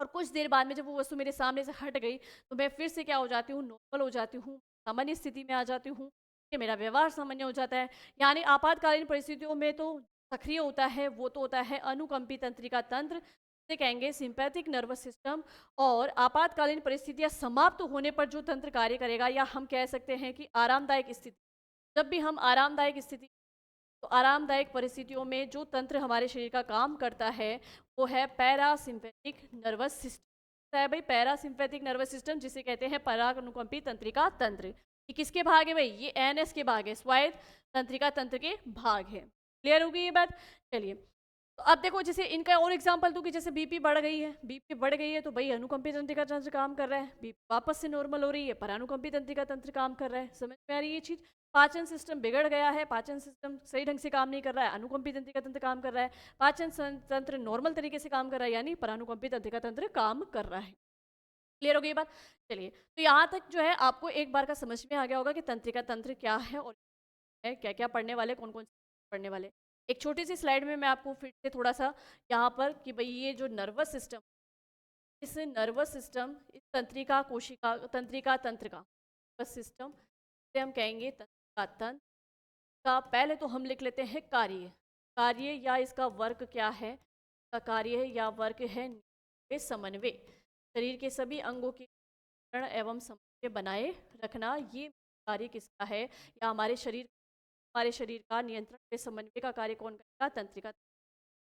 और कुछ देर बाद में जब वो वस्तु मेरे सामने से हट गई तो मैं फिर से क्या हो जाती हूँ, नॉर्मल हो जाती हूँ, सामान्य स्थिति में आ जाती हूँ, कि मेरा व्यवहार सामान्य हो जाता है। यानी आपातकालीन परिस्थितियों में तो सक्रिय होता है वो तो होता है अनुकंपी तंत्रिका तंत्र, जिसे कहेंगे सिंपैथिक नर्वस सिस्टम। और आपातकालीन परिस्थितियां समाप्त होने पर जो तंत्र कार्य करेगा, या हम कह सकते हैं कि आरामदायक स्थिति, जब भी हम आरामदायक स्थिति, तो आरामदायक परिस्थितियों में जो तंत्र हमारे शरीर का काम करता है वो है पैरासिम्पैथिक नर्वस सिस्टम। है भाई पैरासिम्पैथिक नर्वस सिस्टम, जिसे कहते हैं परानुकंपी तंत्रिका तंत्र। ये किसके भाग है भाई, ये एएनएस के भाग है, स्वायत्त तंत्रिका तंत्र के भाग है। क्लियर होगी ये बात। चलिए तो अब देखो, जैसे इनका और एग्जांपल दूं कि जैसे बीपी बढ़ गई है, बीपी बढ़ गई है तो भाई अनुकंपी तंत्रिका तंत्र काम कर रहा है, बीपी वापस से नॉर्मल हो रही है, परानुकंपी तंत्रिका तंत्र काम कर रहा है। समझ में आ रही है ये चीज। पाचन सिस्टम बिगड़ गया है, पाचन सिस्टम सही ढंग से काम नहीं कर रहा है, अनुकंपी तंत्रिका तंत्र काम कर रहा है, पाचन तंत्र नॉर्मल तरीके से काम कर रहा है, यानी परानुकंपी तंत्रिका तंत्र काम कर रहा है। क्लियर हो गई बात? चलिए, तो यहाँ तक जो है आपको एक बार का समझ में आ गया होगा कि तंत्रिका तंत्र क्या है और क्या क्या पढ़ने वाले, कौन कौन से पढ़ने वाले। एक छोटी सी स्लाइड में मैं आपको फिर से थोड़ा सा यहाँ पर कि भाई ये जो नर्वस सिस्टम, इस नर्वस सिस्टम, इस तंत्रिका कोशिका, तंत्रिका तंत्र का नर्वस सिस्टम से हम कहेंगे तंत्रिका तंत्र का। पहले तो हम लिख लेते हैं कार्य। कार्य या इसका वर्क क्या है? इसका कार्य या वर्क है समन्वय, शरीर के सभी अंगों के एवं समन्वय बनाए रखना। ये कार्य किसका है? या हमारे शरीर का नियंत्रण व समन्वय का कार्य कौन करेगा? तंत्रिका।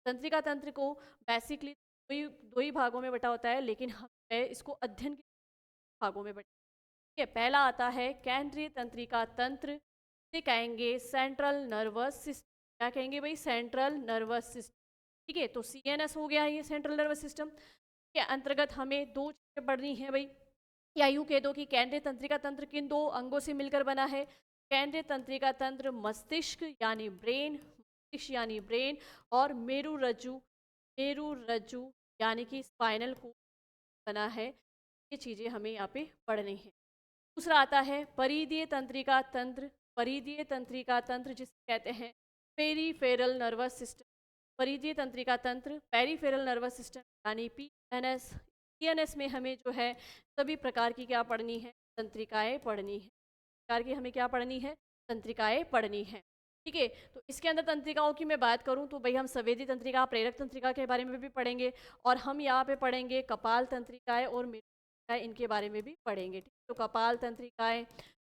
तंत्रिका तंत्र को बेसिकली दो ही भागों में बटा होता है, लेकिन हम इसको अध्ययन के भागों में बटा। ठीक है, पहला आता है केंद्रीय तंत्रिका तंत्र, से कहेंगे सेंट्रल नर्वस सिस्टम। क्या कहेंगे भाई? Central nervous system. ठीक है, तो CNS हो गया ये सेंट्रल नर्वस सिस्टम के अंतर्गत हमें दो चीजें पढ़नी है भाई, या यूं कह दो कि केंद्रीय तंत्रिका तंत्र किन दो अंगों से मिलकर बना है? केंद्रीय तंत्रिका तंत्र मस्तिष्क यानी ब्रेन, मस्तिष्क यानी ब्रेन, और मेरु रज्जु यानी कि स्पाइनल को बना है। ये चीजें हमें यहाँ पे पढ़नी है। दूसरा आता है परिधीय तंत्रिका तंत्र। परिधीय तंत्रिका तंत्र जिसे कहते हैं पेरीफेरल नर्वस सिस्टम। परिधीय तंत्रिका तंत्र, पेरीफेरल नर्वस सिस्टम यानी PNS। PNS में हमें जो है सभी प्रकार की क्या पढ़नी है? तंत्रिकाएं पढ़नी है। प्रकार की हमें क्या पढ़नी है? तंत्रिकाएं पढ़नी है। ठीक है, तो इसके अंदर तंत्रिकाओं की मैं बात करूं तो भाई हम संवेदी तंत्रिका, प्रेरक तंत्रिका के बारे में भी पढ़ेंगे, और हम यहाँ पे पढ़ेंगे कपाल तंत्रिकाएं और मेरु तंत्रिकाएं, इनके बारे में भी पढ़ेंगे। ठीक, तो कपाल तंत्रिकाएं,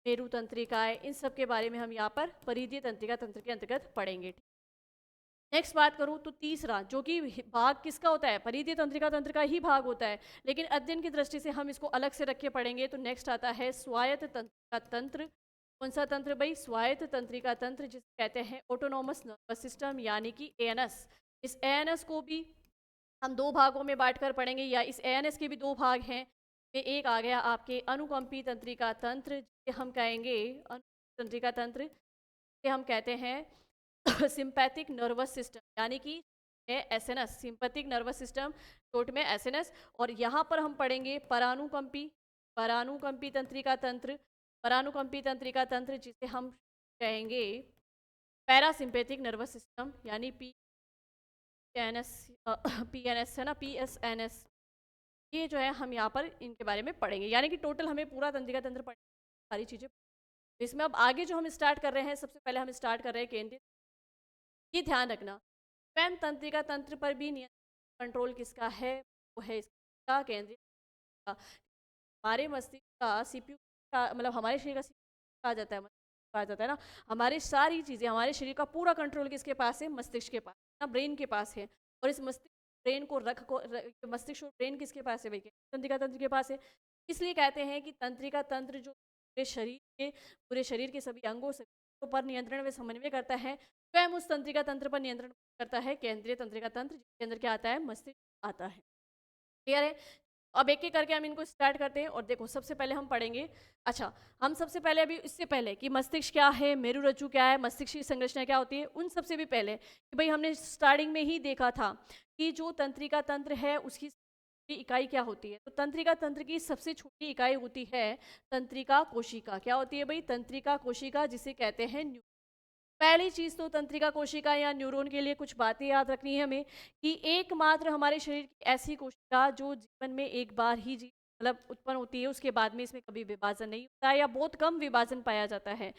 मेरु तंत्रिकाएं, इन सब के बारे में हम यहाँ पर परिधीय तंत्रिका तंत्र के अंतर्गत पढ़ेंगे। नेक्स्ट बात करूं तो तीसरा, जो कि भाग किसका होता है? परिधीय तंत्रिका तंत्र का ही भाग होता है, लेकिन अध्ययन की दृष्टि से हम इसको अलग से रख के पढ़ेंगे। तो नेक्स्ट आता है स्वायत्त तंत्रिका तंत्र। कौन सा तंत्र भाई? स्वायत्त तंत्रिका तंत्र, जिसे कहते हैं ऑटोनोमस नर्वस सिस्टम यानी कि ANS। इस ANS को भी हम दो भागों में बांटकर पढ़ेंगे, या इस ANS के भी दो भाग हैं। एक आ गया आपके अनुकंपी तंत्रिका तंत्र, जिसे हम कहेंगे अनुकंपी तंत्रिका तंत्र, जिसे हम कहते हैं सिंपैथिक नर्वस सिस्टम यानी कि SNS, sympathetic nervous system, short में SNS। और यहाँ पर हम पढ़ेंगे परानुकंपी तंत्रिका तंत्र, परानुकंपी तंत्रिका तंत्र, जिसे हम कहेंगे पैरासिम्पैथिक नर्वस सिस्टम यानी PNS, PNS है ना, PSNS। ये जो है हम यहाँ पर इनके बारे में पढ़ेंगे, यानी कि टोटल हमें पूरा तंत्रिका तंत्र पढ़ने सारी चीज़ें। इसमें अब आगे जो हम स्टार्ट कर रहे हैं, सबसे पहले हम स्टार्ट कर रहे हैं केंद्रीय। ये ध्यान रखना, स्वयं तंत्रिका तंत्र पर भी नियंत्रण कंट्रोल किसका है? वो है इसका केंद्रीय का। हमारे मस्तिष्क का CPU का मतलब हमारे शरीर का CPU कहा जाता है, कहा जाता है ना। हमारी सारी चीज़ें, हमारे शरीर का पूरा कंट्रोल किसके पास है? मस्तिष्क के पास ना, ब्रेन के पास है। और इस मस्तिष्क ब्रेन को मस्तिष्क और ब्रेन किसके पास है भाई? तंत्रिका तंत्र के पास है। इसलिए कहते हैं कि तंत्रिका तंत्र जो पूरे शरीर के सभी अंगों से पर नियंत्रण व समन्वय करता है, स्वयं उस तंत्रिका तंत्र पर नियंत्रण करता है केंद्रीय तंत्रिका तंत्र, जिसके अंदर क्या आता है? मस्तिष्क आता है। क्लियर है? अब एक एक करके हम इनको स्टार्ट करते हैं। और देखो, सबसे पहले हम पढ़ेंगे, अच्छा हम सबसे पहले अभी इससे पहले कि मस्तिष्क क्या है, मेरुरज्जु क्या है, मस्तिष्क की संरचना क्या होती है, उन सबसे भी पहले कि भाई हमने स्टार्टिंग में ही देखा था कि जो तंत्रिका तंत्र है उसकी इकाई क्या होती है। तो तंत्रिका तंत्र की सबसे छोटी इकाई होती है तंत्रिका कोशिका। क्या होती है भाई? तंत्रिका कोशिका, जिसे कहते हैं न्यूरॉन। पहली चीज तो तंत्रिका कोशिका या न्यूरॉन के लिए कुछ बातें याद रखनी है हमें, कि एकमात्र हमारे शरीर की ऐसी कोशिका जो जीवन में एक बार ही मतलब उत्पन्न होती है, उसके बाद में इसमें कभी विभाजन नहीं होता है, या बहुत कम विभाजन पाया जाता है।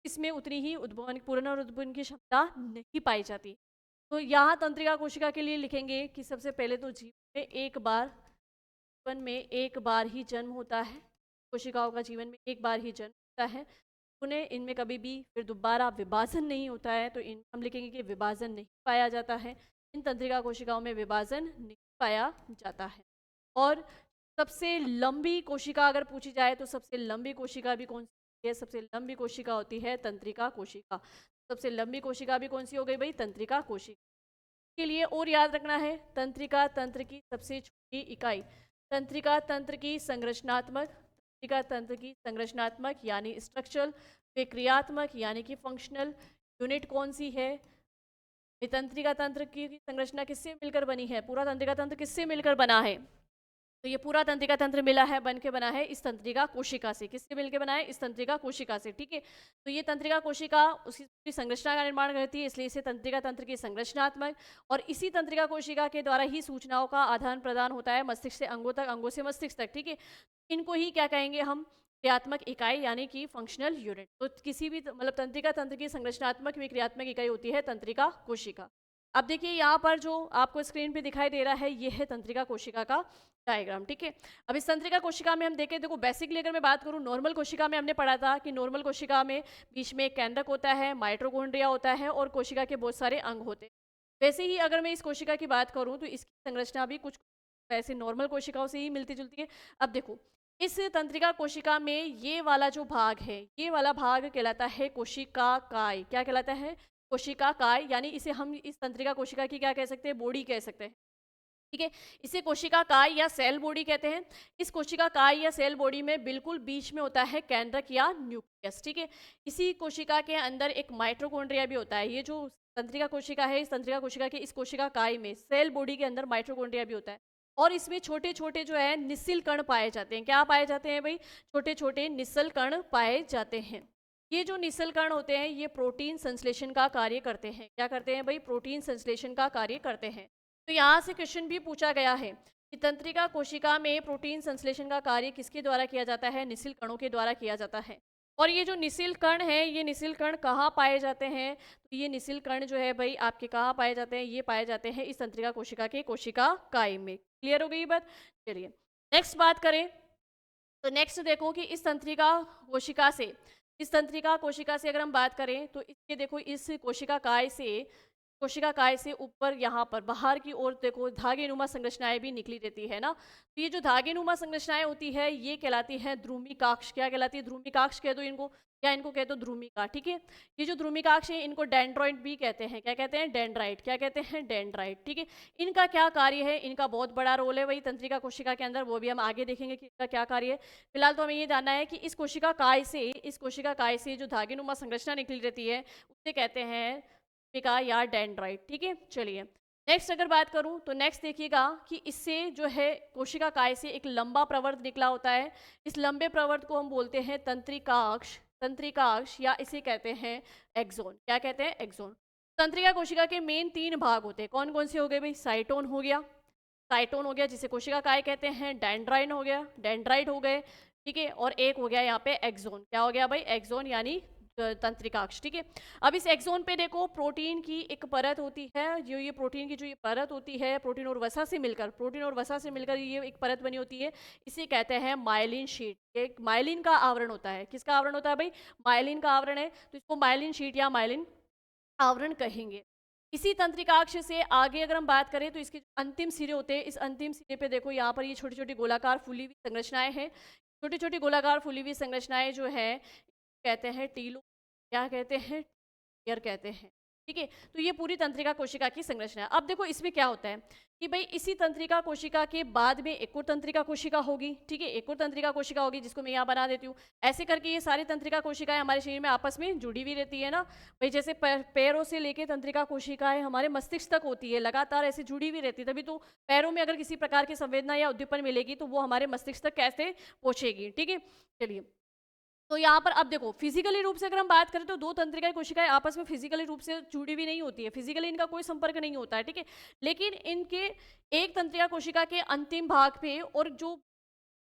इसमें उतनी ही उद्भवन, पुनरुत्पादन की क्षमता नहीं पाई जाती। तो यहाँ तंत्रिका कोशिका के लिए लिखेंगे कि सबसे पहले तो जीवन में एक बार ही जन्म होता है। कोशिकाओं का जीवन में एक बार ही जन्म होता है, उन्हें इनमें कभी भी फिर दोबारा विभाजन नहीं होता है। तो इन हम लिखेंगे कि विभाजन नहीं पाया जाता है, इन तंत्रिका कोशिकाओं में विभाजन नहीं पाया जाता है। और सबसे लंबी कोशिका अगर पूछी जाए तो सबसे लंबी कोशिका भी कौन सी है? सबसे लंबी कोशिका होती है तंत्रिका कोशिका। सबसे लंबी कोशिका भी कौन सी हो गई भाई? तंत्रिका कोशिका। के लिए और याद रखना है, तंत्रिका तंत्र की सबसे छोटी इकाई, तंत्रिका तंत्र की संरचनात्मक, तंत्रिका तंत्र की संरचनात्मक यानी स्ट्रक्चरल क्रियात्मक यानी कि फंक्शनल यूनिट कौन सी है? ये तंत्रिका तंत्र की संरचना किससे मिलकर बनी है? पूरा तंत्रिका तंत्र किससे मिलकर बना है? तो ये पूरा तंत्रिका तंत्र मिला है, बन के बना है इस तंत्रिका कोशिका से। किससे मिलकर बना है? इस तंत्रिका कोशिका से, ठीक है। तो ये तंत्रिका कोशिका उसकी पूरी संरचना का निर्माण करती है, इसलिए इसे तंत्रिका तंत्र की संरचनात्मक, और इसी तंत्रिका कोशिका के द्वारा ही सूचनाओं का आदान प्रदान होता है मस्तिष्क से अंगों तक, अंगों से मस्तिष्क तक, ठीक है। इनको ही क्या कहेंगे हम? क्रियात्मक इकाई यानी कि फंक्शनल यूनिट। तो किसी भी मतलब तंत्रिका तंत्र की संरचनात्मक भी क्रियात्मक इकाई होती है तंत्रिका कोशिका। अब देखिए यहाँ पर जो आपको स्क्रीन पे दिखाई दे रहा है, ये है तंत्रिका कोशिका का डायग्राम, ठीक है। अब इस तंत्रिका कोशिका में हम देखें, देखो बेसिकली अगर मैं बात करूँ, नॉर्मल कोशिका में हमने पढ़ा था कि नॉर्मल कोशिका में बीच में एक केंद्रक होता है, माइटोकॉन्ड्रिया होता है और कोशिका के बहुत सारे अंग होते हैं। वैसे ही अगर मैं इस कोशिका की बात करूँ तो इसकी संरचना भी कुछ वैसे नॉर्मल कोशिकाओं से ही मिलती जुलती है। अब देखो इस तंत्रिका कोशिका में ये वाला जो भाग है, ये वाला भाग कहलाता है कोशिका काय। क्या कहलाता है? कोशिका काय, यानी इसे हम इस तंत्रिका कोशिका की क्या कह सकते हैं? बॉडी कह सकते हैं, ठीक है। इसे कोशिका काय या सेल बॉडी कहते हैं। इस कोशिका काय या सेल बॉडी में बिल्कुल बीच में होता है केंद्रक या न्यूक्लियस, ठीक है। इसी कोशिका के अंदर एक माइटोकॉन्ड्रिया भी होता है। ये जो तंत्रिका कोशिका है, इस तंत्रिका कोशिका के इस कोशिका काय में सेल बॉडी के अंदर माइटोकॉन्ड्रिया भी होता है, और इसमें छोटे छोटे जो है निस्सिल कण पाए जाते हैं। क्या पाए जाते हैं भाई? छोटे छोटे निस्सल कण पाए जाते हैं। ये जो निस्सल कण होते हैं, ये प्रोटीन संश्लेषण का कार्य करते हैं। क्या करते हैं भाई? प्रोटीन संश्लेषण का कार्य करते हैं। तो यहाँ से क्वेश्चन भी पूछा गया है कि तंत्रिका कोशिका में प्रोटीन संश्लेषण का कार्य किसके द्वारा किया जाता है? निस्सिल कणों के द्वारा किया जाता है। और ये जो निस्सिल कण है, ये निस्सिल कण कहाँ पाए जाते हैं? तो ये निस्सिल कण जो है भाई आपके कहाँ पाए जाते हैं? ये पाए जाते हैं इस तंत्रिका कोशिका के कोशिका काय में। क्लियर हो गई बात? चलिए नेक्स्ट बात करें, तो नेक्स्ट देखो कि इस तंत्रिका कोशिका से अगर हम बात करें तो इसके देखो इस कोशिका काय से ऊपर यहाँ पर बाहर की ओर देखो धागे नुमा संरचनाएं भी निकली रहती है ना। तो ये जो धागे नुमा संरचनाएं होती है, ये कहलाती है ध्रुमिकाक्ष। क्या कहलाती है? ध्रुमिकाक्ष कह दो इनको, या इनको कह दो ध्रुमिका, ठीक है। ये जो ध्रुमिकाक्ष है, इनको डेंड्राइट भी कहते हैं। क्या कहते हैं? डेंड्राइट। क्या कहते हैं? डेंड्राइट, ठीक है। इनका क्या कार्य है? इनका बहुत बड़ा रोल है वही तंत्रिका कोशिका के अंदर, वो भी हम आगे देखेंगे कि इनका क्या कार्य है। फिलहाल तो हमें ये जानना है कि इस कोशिका काय से जो धागे नुमा संरचना निकली रहती है, उसे कहते हैं ध्रुमिका या डेंड्राइट, ठीक है। चलिए नेक्स्ट अगर बात करूं तो नेक्स्ट देखिएगा कि इससे जो है कोशिका काय से एक लंबा प्रवर्त निकला होता है। इस लंबे प्रवर्त को हम बोलते हैं तंत्रिकाक्ष या इसे कहते हैं एक्सोन। क्या कहते हैं? एक्सोन। तंत्रिका कोशिका के मेन 3 भाग होते हैं। कौन कौन से हो गए भाई? साइटोन हो गया जिसे कोशिका काय कहते हैं, डेंड्राइट हो गए, ठीक है, और एक हो गया यहाँ पे एक्सोन। क्या हो गया भाई? एक्सोन यानी तंत्रिकाक्ष, ठीक है। अब इस एक्सोन पे देखो प्रोटीन की एक परत होती है, जो ये प्रोटीन की जो ये परत होती है, प्रोटीन और वसा से मिलकर ये एक परत बनी होती है, इसे कहते हैं माइलिन शीट। एक माइलिन का आवरण होता है। किसका आवरण होता है भाई? माइलिन का आवरण है, तो इसको माइलिन शीट या माइलिन आवरण कहेंगे। इसी तंत्रिकाक्ष से आगे अगर हम बात करें तो इसके अंतिम सिरे होते हैं। इस अंतिम सिरे पे देखो यहाँ पर ये छोटी छोटी गोलाकार फूली हुई संरचनाएं हैं। छोटी छोटी गोलाकार फूली हुई संरचनाएं जो है कहते हैं टीलो, क्या कहते हैं? टीयर कहते हैं, ठीक है। तो ये पूरी तंत्रिका कोशिका की संरचना है। अब देखो इसमें क्या होता है कि भाई इसी तंत्रिका कोशिका के बाद में एक और तंत्रिका कोशिका होगी, ठीक है। एक और तंत्रिका कोशिका होगी जिसको मैं यहाँ बना देती हूँ। ऐसे करके ये सारी तंत्रिका कोशिकाएं हमारे शरीर में आपस में जुड़ी हुई रहती है ना भाई। जैसे पैरों से लेके तंत्रिका कोशिकाएं हमारे मस्तिष्क तक होती है, लगातार ऐसे जुड़ी हुई रहती है। तभी तो पैरों में अगर किसी प्रकार की संवेदना या उद्दीपन मिलेगी तो वो हमारे मस्तिष्क तक कैसे पहुंचेगी, ठीक है। चलिए तो यहाँ पर अब देखो फिजिकली रूप से अगर हम बात करें तो 2 तंत्रिका कोशिकाएं आपस में फिजिकली रूप से जुड़ी हुई नहीं होती है, फिजिकली इनका कोई संपर्क नहीं होता है, ठीक है। लेकिन इनके एक तंत्रिका कोशिका के अंतिम भाग पे और जो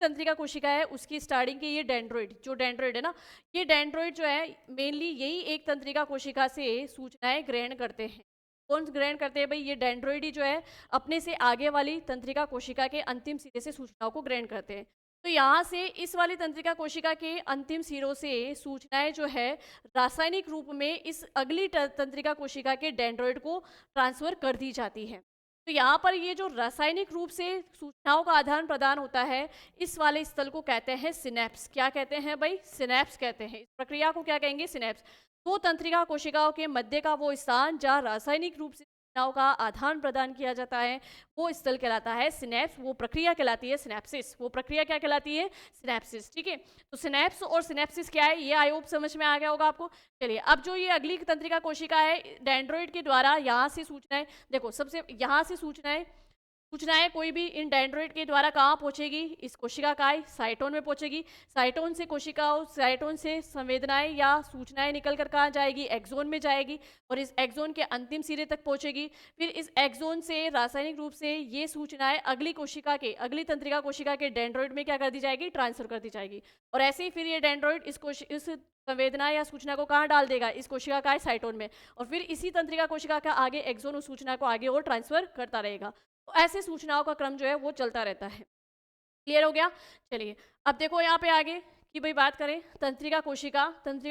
तंत्रिका कोशिका है उसकी स्टार्टिंग के ये डेंड्रोइड है ना, ये डेंड्रोइड जो है मेनली यही एक तंत्रिका कोशिका से सूचनाएं ग्रहण करते हैं। कौन ग्रहण करते हैं भाई? ये डेंड्रोइड ही जो है अपने से आगे वाली तंत्रिका कोशिका के अंतिम सिरे से सूचनाओं को ग्रहण करते हैं। तो यहाँ से इस वाली तंत्रिका कोशिका के अंतिम सिरों से सूचनाएं जो है रासायनिक रूप में इस अगली तंत्रिका कोशिका के डेंड्रोइड को ट्रांसफर कर दी जाती है। तो यहाँ पर ये जो रासायनिक रूप से सूचनाओं का आदान प्रदान होता है, इस वाले स्थल को कहते हैं सिनेप्स। क्या कहते हैं भाई? सिनेप्स कहते हैं। इस प्रक्रिया को क्या कहेंगे? सिनेप्स। 2 तंत्रिका कोशिकाओं के मध्य का वो स्थान जहाँ रासायनिक रूप से सूचनाओं का आदान प्रदान किया जाता है वो स्थल कहलाता है सिनेप्स, वो प्रक्रिया कहलाती है सिनेप्सिस। वो प्रक्रिया क्या कहलाती है? सिनेप्सिस। ठीक है, तो सिनेप्स और सिनेप्सिस क्या है, ये आई होप समझ में आ गया होगा आपको। चलिए, अब जो ये अगली तंत्रिका कोशिका है, डेंड्रोइड के द्वारा यहाँ से सूचनाएं, देखो सबसे यहाँ से सूचनाएं कोई भी इन डेंड्रोइड के द्वारा कहाँ पहुंचेगी? इस कोशिका काय साइटोन में पहुंचेगी। साइटोन से कोशिकाओं, साइटोन से संवेदनाएं या सूचनाएं निकल कर कहाँ जाएगी? एक्सोन में जाएगी और इस एक्सोन के अंतिम सिरे तक पहुंचेगी। फिर इस एक्सोन से रासायनिक रूप से ये सूचनाएं अगली तंत्रिका कोशिका के डेंड्रोइड में क्या कर दी जाएगी? ट्रांसफर कर दी जाएगी। और ऐसे ही फिर ये डेंड्रोइड इस संवेदना या सूचना को कहाँ डाल देगा? इस कोशिका का साइटोन में। और फिर इसी तंत्रिका कोशिका का आगे एक्सोन उस सूचना को आगे और ट्रांसफर करता रहेगा। तो ऐसे सूचनाओं का क्रम जो है वो चलता रहता है। क्लियर हो गया? चलिए, अब देखो यहाँ पे आगे कि भाई बात करें तंत्रिका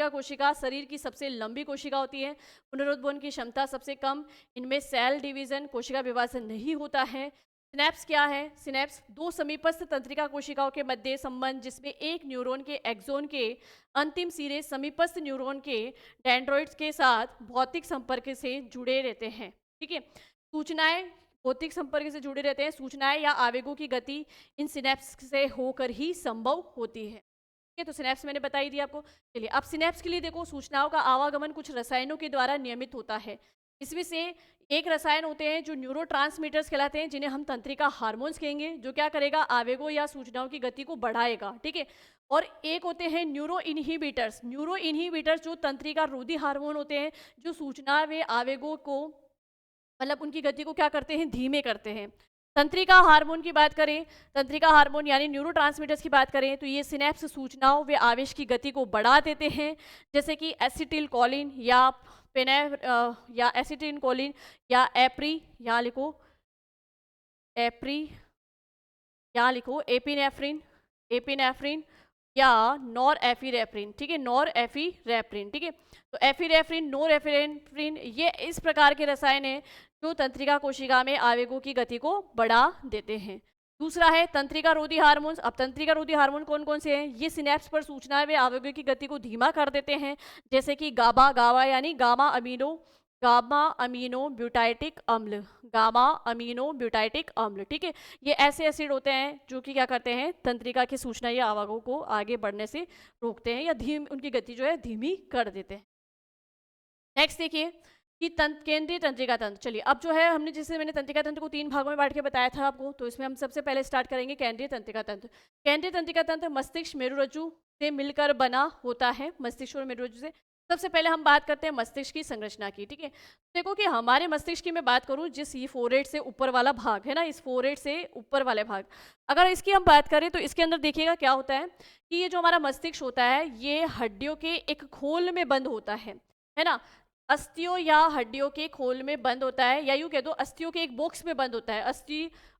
कोशिका शरीर की सबसे लंबी कोशिका होती है, पुनरुत्पादन की क्षमता सबसे कम, इनमें सेल डिवीजन कोशिका विभाजन नहीं होता है। सिनेप्स क्या है? सिनेप्स दो समीपस्थ तंत्रिका कोशिकाओं के मध्य संबंध जिसमें एक न्यूरॉन के एक्सोन के अंतिम सिरे समीपस्थ न्यूरॉन के डेंड्रोइड्स के साथ भौतिक संपर्क से जुड़े रहते हैं। ठीक है, सूचनाएं भौतिक संपर्क से जुड़े रहते हैं। सूचनाएं या आवेगों की गति इन सिनेप्स से होकर ही संभव होती है। ठीक है, तो सिनेप्स मैंने बता ही दिया आपको। चलिए, अब सिनेप्स के लिए देखो, सूचनाओं का आवागमन कुछ रसायनों के द्वारा नियमित होता है। इसमें से एक रसायन होते हैं जो न्यूरोट्रांसमीटर्स कहलाते हैं, जिन्हें हम तंत्रिका हार्मोन्स कहेंगे, जो क्या करेगा? आवेगों या सूचनाओं की गति को बढ़ाएगा। ठीक है, और एक होते हैं न्यूरो इनहिबिटर्स जो तंत्रिका रोधी हार्मोन होते हैं, जो सूचना व आवेगों को मतलब उनकी गति को क्या करते हैं? धीमे करते हैं। तंत्रिका हार्मोन की बात करें, तंत्रिका हार्मोन यानी न्यूरोट्रांसमीटर्स की बात करें, तो ये सिनेप्स सूचनाओं व आवेश की गति को बढ़ा देते हैं, जैसे कि एसिटिलकोलिन या या एसिटिलकोलिन या यहाँ लिखो एपिनेफ्रिन या नॉरएपिनेफ्रिन। ठीक है, नॉरएपिनेफ्रिन। ठीक है, तो एपिनेफ्रिन, नॉरएपिनेफ्रिन ये इस प्रकार के रसायन हैं जो तंत्रिका कोशिका में आवेगों की गति को बढ़ा देते हैं। दूसरा है तंत्रिका रोधी हार्मोन्स। अब तंत्रिका रोधी हार्मोन कौन कौन से हैं? ये सिनेप्स पर सूचनाएं व आवेगों की गति को धीमा कर देते हैं, जैसे कि गाबा यानी गामा अमीनो ब्यूटाइटिक अम्ल। ठीक है, ये ऐसे एसिड होते हैं जो कि क्या करते हैं? तंत्रिका की सूचना या आवेगों को आगे बढ़ने से रोकते हैं या उनकी गति जो है धीमी कर देते हैं। नेक्स्ट देखिए कि केंद्रीय तंत्रिका तंत्र। चलिए, अब जो है हमने जैसे मैंने तंत्रिका तंत्र को 3 भागों में बांट के बताया था आपको, तो इसमें हम सबसे पहले स्टार्ट करेंगे केंद्रीय तंत्रिका तंत्र। केंद्रीय तंत्रिका तंत्र मस्तिष्क मेरुरज्जु से मिलकर बना होता है। मस्तिष्क और मेरुरज्जु से सबसे पहले हम बात करते हैं मस्तिष्क की संरचना की। ठीक है, देखो कि हमारे मस्तिष्क की मैं बात करूं, जिस ये फोरहेड से ऊपर वाला भाग है ना, इस फोरहेड से ऊपर वाले भाग, अगर इसकी हम बात करें तो इसके अंदर देखिएगा क्या होता है कि ये जो हमारा मस्तिष्क होता है ये हड्डियों के एक खोल में बंद होता है ना, अस्थियों या हड्डियों के खोल में बंद होता है, या यूँ कह दो अस्थियों के एक बॉक्स में बंद होता है।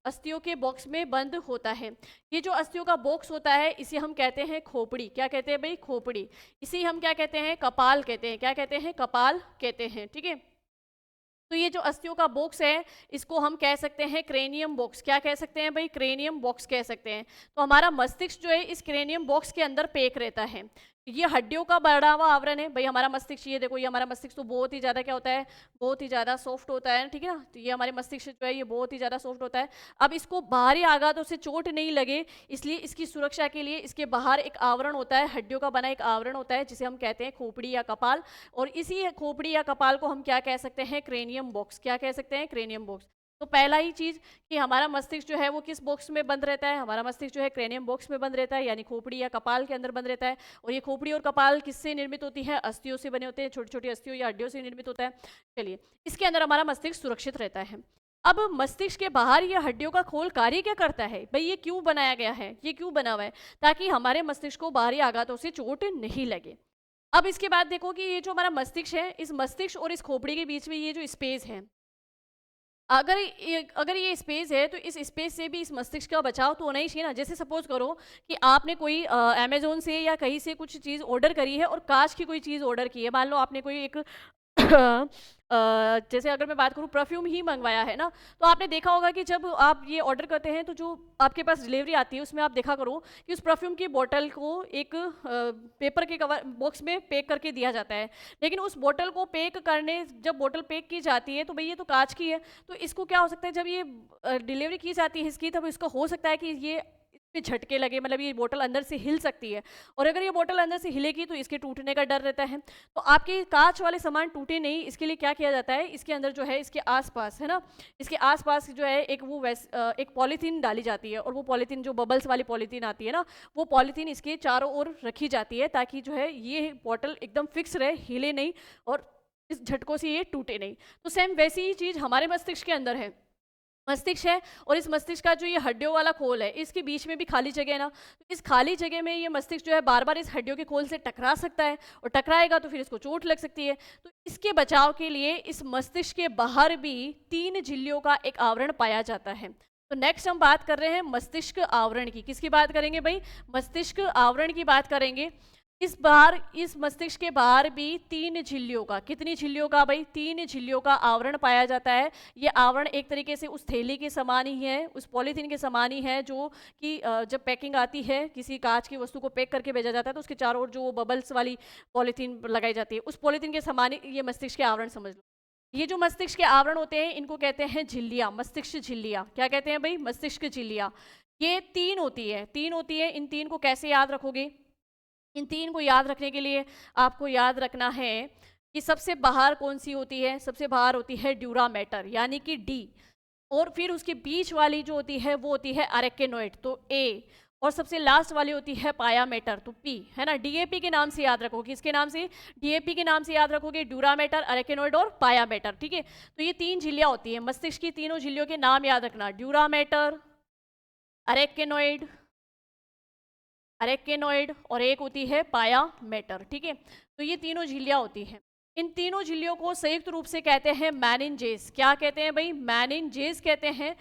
अस्थियों के बॉक्स में बंद होता है। ये जो अस्थियों का बॉक्स होता है इसे हम कहते हैं खोपड़ी। क्या कहते हैं भाई? खोपड़ी। इसे हम क्या कहते हैं? कपाल कहते हैं। क्या कहते हैं? कपाल कहते हैं। ठीक है, तो ये जो अस्थियों का बॉक्स है इसको हम कह सकते हैं क्रेनियम बॉक्स। क्या कह सकते हैं भाई? क्रेनियम बॉक्स कह सकते हैं। तो हमारा मस्तिष्क जो है इस क्रेनियम बॉक्स के अंदर पैक रहता है। ये हड्डियों का बढ़ा हुआ आवरण है भाई हमारा मस्तिष्क। ये देखो, ये हमारा मस्तिष्क तो बहुत ही ज़्यादा क्या होता है? बहुत ही ज़्यादा सॉफ्ट होता है। ठीक है ना, तो ये हमारे मस्तिष्क जो है ये बहुत ही ज़्यादा सॉफ्ट होता है। अब इसको बाहरी आघातों से चोट नहीं लगे, इसलिए इसकी सुरक्षा के लिए इसके बाहर एक आवरण होता है, हड्डियों का बना एक आवरण होता है, जिसे हम कहते हैं खोपड़ी या कपाल। और इसी खोपड़ी या कपाल को हम क्या कह सकते हैं? Cranium box. क्या कह सकते हैं? Cranium box. तो पहला ही चीज कि हमारा मस्तिष्क जो है वो किस बॉक्स में बंद रहता है? हमारा मस्तिष्क जो है क्रेनियम बॉक्स में बंद रहता है, यानी खोपड़ी या कपाल के अंदर बंद रहता है। और ये खोपड़ी और कपाल किससे निर्मित होती है? अस्थियों से बने होते हैं, छोटी छोटी अस्थियों या हड्डियों से निर्मित होता है। चलिए, इसके अंदर हमारा मस्तिष्क सुरक्षित रहता है। अब मस्तिष्क के बाहर ये हड्डियों का खोल कार्य क्या करता है भाई? ये क्यों बनाया गया है? ये क्यों बना हुआ है? ताकि हमारे मस्तिष्क को बाहरी आघातों से चोट नहीं लगे। अब इसके बाद देखो कि ये जो हमारा मस्तिष्क है, इस मस्तिष्क और इस खोपड़ी के बीच में ये जो स्पेस है, अगर ये स्पेस है तो इस स्पेस से भी इस मस्तिष्क का बचाव तो होना ही चाहिए ना। जैसे सपोज करो कि आपने कोई अमेजोन से या कहीं से कुछ चीज़ ऑर्डर करी है और कांच की कोई चीज़ ऑर्डर की है। मान लो आपने कोई एक जैसे अगर मैं बात करूँ परफ्यूम ही मंगवाया है ना, तो आपने देखा होगा कि जब आप ये ऑर्डर करते हैं तो जो आपके पास डिलीवरी आती है उसमें आप देखा करो कि उस परफ्यूम की बोतल को एक पेपर के कवर बॉक्स में पैक करके दिया जाता है। लेकिन उस बोतल को पैक करने जब बोतल पैक की जाती है तो भाई ये तो कांच की है, तो इसको क्या हो सकता है जब ये डिलीवरी की जाती है इसकी, तब इसका हो सकता है कि ये इसमें झटके लगे, मतलब ये बोतल अंदर से हिल सकती है, और अगर ये बोतल अंदर से हिलेगी तो इसके टूटने का डर रहता है। तो आपके कांच वाले सामान टूटे नहीं, इसके लिए क्या किया जाता है, इसके अंदर जो है इसके आसपास है ना, इसके आसपास जो है एक वो एक पॉलीथीन डाली जाती है, और वो पॉलीथीन जो बबल्स वाली पॉलीथीन आती है ना, वो पॉलीथीन इसके चारों ओर रखी जाती है ताकि जो है ये बोतल एकदम फिक्स रहे, हिले नहीं और इस झटकों से ये टूटे नहीं। तो सेम वैसी ही चीज़ हमारे मस्तिष्क के अंदर है। मस्तिष्क है और इस मस्तिष्क का जो ये हड्डियों वाला खोल है, इसके बीच में भी खाली जगह है ना, तो इस खाली जगह में ये मस्तिष्क जो है बार बार इस हड्डियों के खोल से टकरा सकता है, और टकराएगा तो फिर इसको चोट लग सकती है। तो इसके बचाव के लिए इस मस्तिष्क के बाहर भी 3 झिल्लियों का एक आवरण पाया जाता है। तो नेक्स्ट हम बात कर रहे हैं मस्तिष्क आवरण की। किसकी बात करेंगे भाई? मस्तिष्क आवरण की बात करेंगे। इस मस्तिष्क के बाहर भी 3 झिल्लियों का, कितनी झिल्लियों का भाई? 3 झिल्लियों का आवरण पाया जाता है। ये आवरण एक तरीके से उस थैली के समान ही है, उस पॉलीथीन के समान ही है जो कि जब पैकिंग आती है, किसी कांच की वस्तु को पैक करके भेजा जाता है तो उसके चारों ओर जो बबल्स वाली पॉलीथीन लगाई जाती है, उस पॉलीथीन के समान ही ये मस्तिष्क के आवरण समझ लो। ये जो मस्तिष्क के आवरण होते हैं इनको कहते हैं झिल्लियाँ, मस्तिष्क झिल्लियाँ। क्या कहते हैं भाई? मस्तिष्क झिल्लियाँ। ये 3 होती है, 3 होती है। इन 3 को कैसे याद रखोगे? इन 3 को याद रखने के लिए आपको याद रखना है कि सबसे बाहर कौन सी होती है? सबसे बाहर होती है ड्यूरा मैटर यानी कि डी, और फिर उसके बीच वाली जो होती है वो होती है अरेकेनोइड, तो ए, और सबसे लास्ट वाली होती है पाया मैटर, तो पी, है ना। डीएपी के नाम से याद रखोगे, किसके नाम से? डीएपी के नाम से याद रखोगे, ड्यूरा मैटर, अरेकेनोइड और पाया मैटर, ठीक है। तो ये 3 झिल्लियाँ होती है मस्तिष्क की, तीनों झिल्लियों के नाम याद रखना, ड्यूरा मैटर, अरेकेनोइड, अरेकेनोइड और एक होती है पाया मैटर, ठीक है। तो ये तीनों झिल्लियाँ होती हैं। इन तीनों झिल्लियों को संयुक्त रूप से कहते हैं मैनिनजेस। क्या कहते हैं भाई? मैनिनजेस कहते हैं।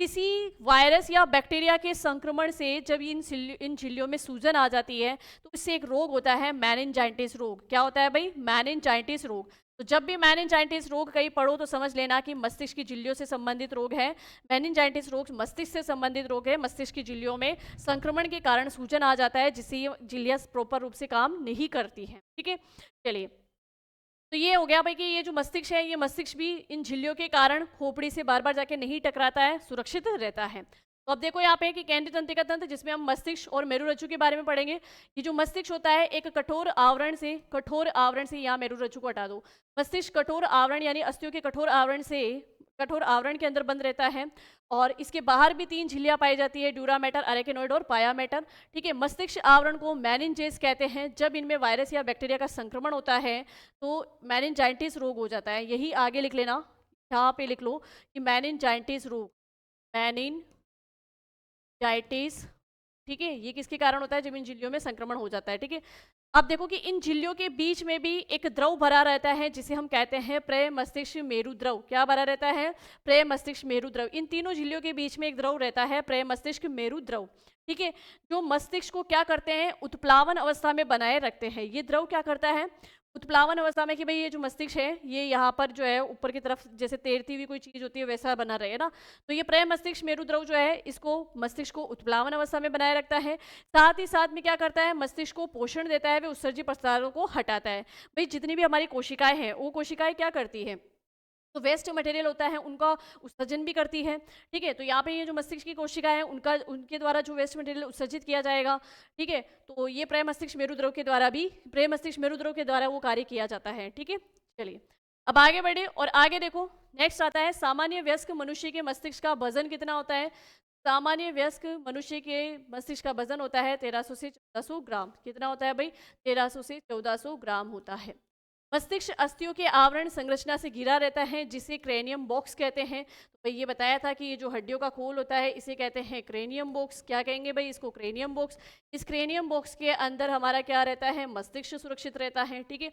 किसी वायरस या बैक्टीरिया के संक्रमण से जब इन झिल्लियों में सूजन आ जाती है तो इससे एक रोग होता है मैनिनजाइटिस रोग। क्या होता है भाई? मैनिनजाइटिस रोग। तो जब भी मैनिनजाइटिस रोग कहीं पढ़ो तो समझ लेना कि मस्तिष्क की झिल्लियों से संबंधित रोग है। मैनिनजाइटिस रोग मस्तिष्क से संबंधित रोग है। मस्तिष्क की झिल्लियों में संक्रमण के कारण सूजन आ जाता है जिससे ये झिल्लियाँ प्रॉपर रूप से काम नहीं करती हैं, ठीक है। चलिए, तो ये हो गया भाई कि ये जो मस्तिष्क है, ये मस्तिष्क भी इन झिल्लियों के कारण खोपड़ी से बार बार जाके नहीं टकराता है, सुरक्षित रहता है। तो अब देखो यहाँ पे कि केंद्रीय तंत्रिका तंत्र, जिसमें हम मस्तिष्क और मेरुरज्जु के बारे में पढ़ेंगे। ये जो मस्तिष्क होता है एक कठोर आवरण से यहाँ मेरुरज्जु को हटा दो। मस्तिष्क कठोर आवरण यानी अस्थियों के कठोर आवरण के अंदर बंद रहता है, और इसके बाहर भी 3 झिल्लियाँ पाई जाती है, ड्यूरा मैटर, अरेकेनोइड और पाया मैटर, ठीक है। मस्तिष्क आवरण को मैनिनजेस कहते हैं। जब इनमें वायरस या बैक्टीरिया का संक्रमण होता है तो मैनिनजाइटिस रोग हो जाता है। यही आगे लिख लेना, यहाँ पे लिख लो कि मैनिनजाइटिस रोग, मैनिनजाइटिस, ठीक है। ये किसके कारण होता है? जब इन झिल्लियों में संक्रमण हो जाता है, ठीक है। अब देखो कि इन झिल्लियों के बीच में भी एक द्रव भरा रहता है जिसे हम कहते हैं प्रे मस्तिष्क मेरु द्रव। क्या भरा रहता है? प्रे मस्तिष्क मेरु द्रव। इन तीनों झिल्लियों के बीच में एक द्रव रहता है, प्रे मस्तिष्क मेरु द्रव, ठीक है। जो मस्तिष्क को क्या करते हैं? उत्प्लावन अवस्था में बनाए रखते हैं। ये द्रव क्या करता है? उत्प्लावन अवस्था में, कि भाई ये जो मस्तिष्क है ये यहाँ पर जो है ऊपर की तरफ जैसे तैरती हुई कोई चीज़ होती है वैसा बना रहे ना। तो ये प्रे मस्तिष्क मेरु द्रव जो है इसको मस्तिष्क को उत्प्लावन अवस्था में बनाए रखता है। साथ ही साथ में क्या करता है? मस्तिष्क को पोषण देता है, वे उत्सर्जित प्रसारों को हटाता है। भाई जितनी भी हमारी कोशिकाएं हैं वो कोशिकाएं क्या करती है? तो वेस्ट मटेरियल होता है उनका उत्सर्जन भी करती है, ठीक है। तो यहाँ पे ये जो मस्तिष्क की कोशिकाएं हैं उनके द्वारा जो वेस्ट मटेरियल उत्सर्जित किया जाएगा, ठीक है। तो ये प्रे मस्तिष्क मेरुद्रव के द्वारा वो कार्य किया जाता है, ठीक है। चलिए अब आगे बढ़े और आगे देखो, नेक्स्ट आता है सामान्य वयस्क मनुष्य के मस्तिष्क का वजन कितना होता है? सामान्य वयस्क मनुष्य के मस्तिष्क का वजन होता है 1300 से 1400 ग्राम। कितना होता है भाई? 1300 से 1400 ग्राम होता है। मस्तिष्क अस्थियों के आवरण संरचना से घिरा रहता है जिसे क्रेनियम बॉक्स कहते हैं। तो भाई ये बताया था कि ये जो हड्डियों का खोल होता है इसे कहते हैं क्रेनियम बॉक्स। क्या कहेंगे भाई इसको? Cranium box. इस क्रेनियम बॉक्स के अंदर हमारा क्या रहता है? मस्तिष्क सुरक्षित रहता है, ठीक है।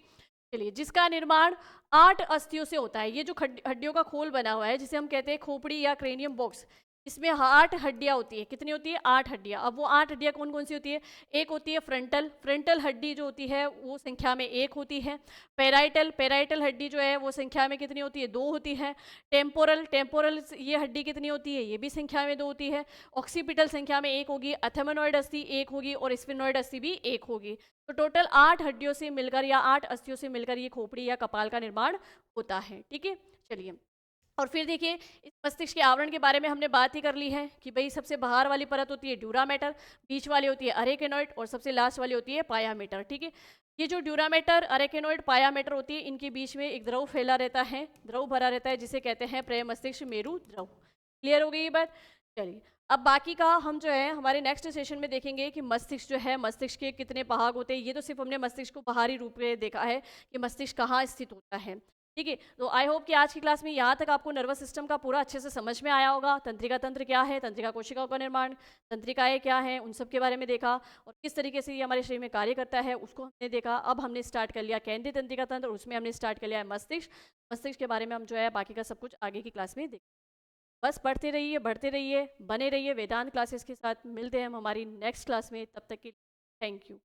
चलिए, जिसका निर्माण 8 अस्थियों से होता है। ये जो हड्डियों का खोल बना हुआ है जिसे हम कहते हैं खोपड़ी या क्रेनियम बॉक्स, इसमें 8 हड्डियाँ होती है। कितनी होती है? 8 हड्डियाँ। अब वो 8 हड्डियाँ कौन कौन सी होती है? एक होती है फ्रंटल, फ्रंटल हड्डी जो होती है वो संख्या में 1 होती है। पैराइटल, पैराइटल हड्डी जो है वो संख्या में कितनी होती है? 2 होती है। टेम्पोरल, टेम्पोरल ये हड्डी कितनी होती है? ये भी संख्या में 2 होती है। ऑक्सीपिटल संख्या में 1 होगी, अथेमोनॉइड अस्थि 1 होगी और स्फिनोइड अस्थि भी 1 होगी। तो टोटल 8 हड्डियों से मिलकर या 8 अस्थियों से मिलकर ये खोपड़ी या कपाल का निर्माण होता है। ठीक है, चलिए। और फिर देखिए, इस मस्तिष्क के आवरण के बारे में हमने बात ही कर ली है कि भाई सबसे बाहर वाली परत होती है ड्यूरामेटर, बीच वाली होती है अरेकेनोइड और सबसे लास्ट वाली होती है पायामेटर। ठीक है, ये जो ड्यूरामेटर, अरेकेनोइड, पायामेटर होती है, इनके बीच में एक द्रव फैला रहता है, द्रव भरा रहता है, जिसे कहते हैं प्रेम मस्तिष्क मेरु द्रव। क्लियर हो गई ये बात? चलिए, अब बाकी का हम जो है हमारे नेक्स्ट सेशन में देखेंगे कि मस्तिष्क जो है, मस्तिष्क के कितने भाग होते हैं। ये तो सिर्फ हमने मस्तिष्क को बाहरी रूप में देखा है कि मस्तिष्क कहाँ स्थित होता है। ठीक है, तो आई होप कि आज की क्लास में यहाँ तक आपको नर्वस सिस्टम का पूरा अच्छे से समझ में आया होगा। तंत्रिका तंत्र क्या है, तंत्रिका कोशिकाओं का निर्माण, तंत्रिकाएं क्या हैं, उन सब के बारे में देखा और किस तरीके से ये हमारे शरीर में कार्य करता है उसको हमने देखा। अब हमने स्टार्ट कर लिया केंद्रीय तंत्रिका तंत्र, उसमें हमने स्टार्ट कर लिया है मस्तिष्क। मस्तिष्क के बारे में हम जो है बाकी का सब कुछ आगे की क्लास में देखें। बस पढ़ते रहिए, बढ़ते रहिए, बने रहिए वेदांत क्लासेस के साथ। मिलते हैं हम हमारी नेक्स्ट क्लास में, तब तक के थैंक यू।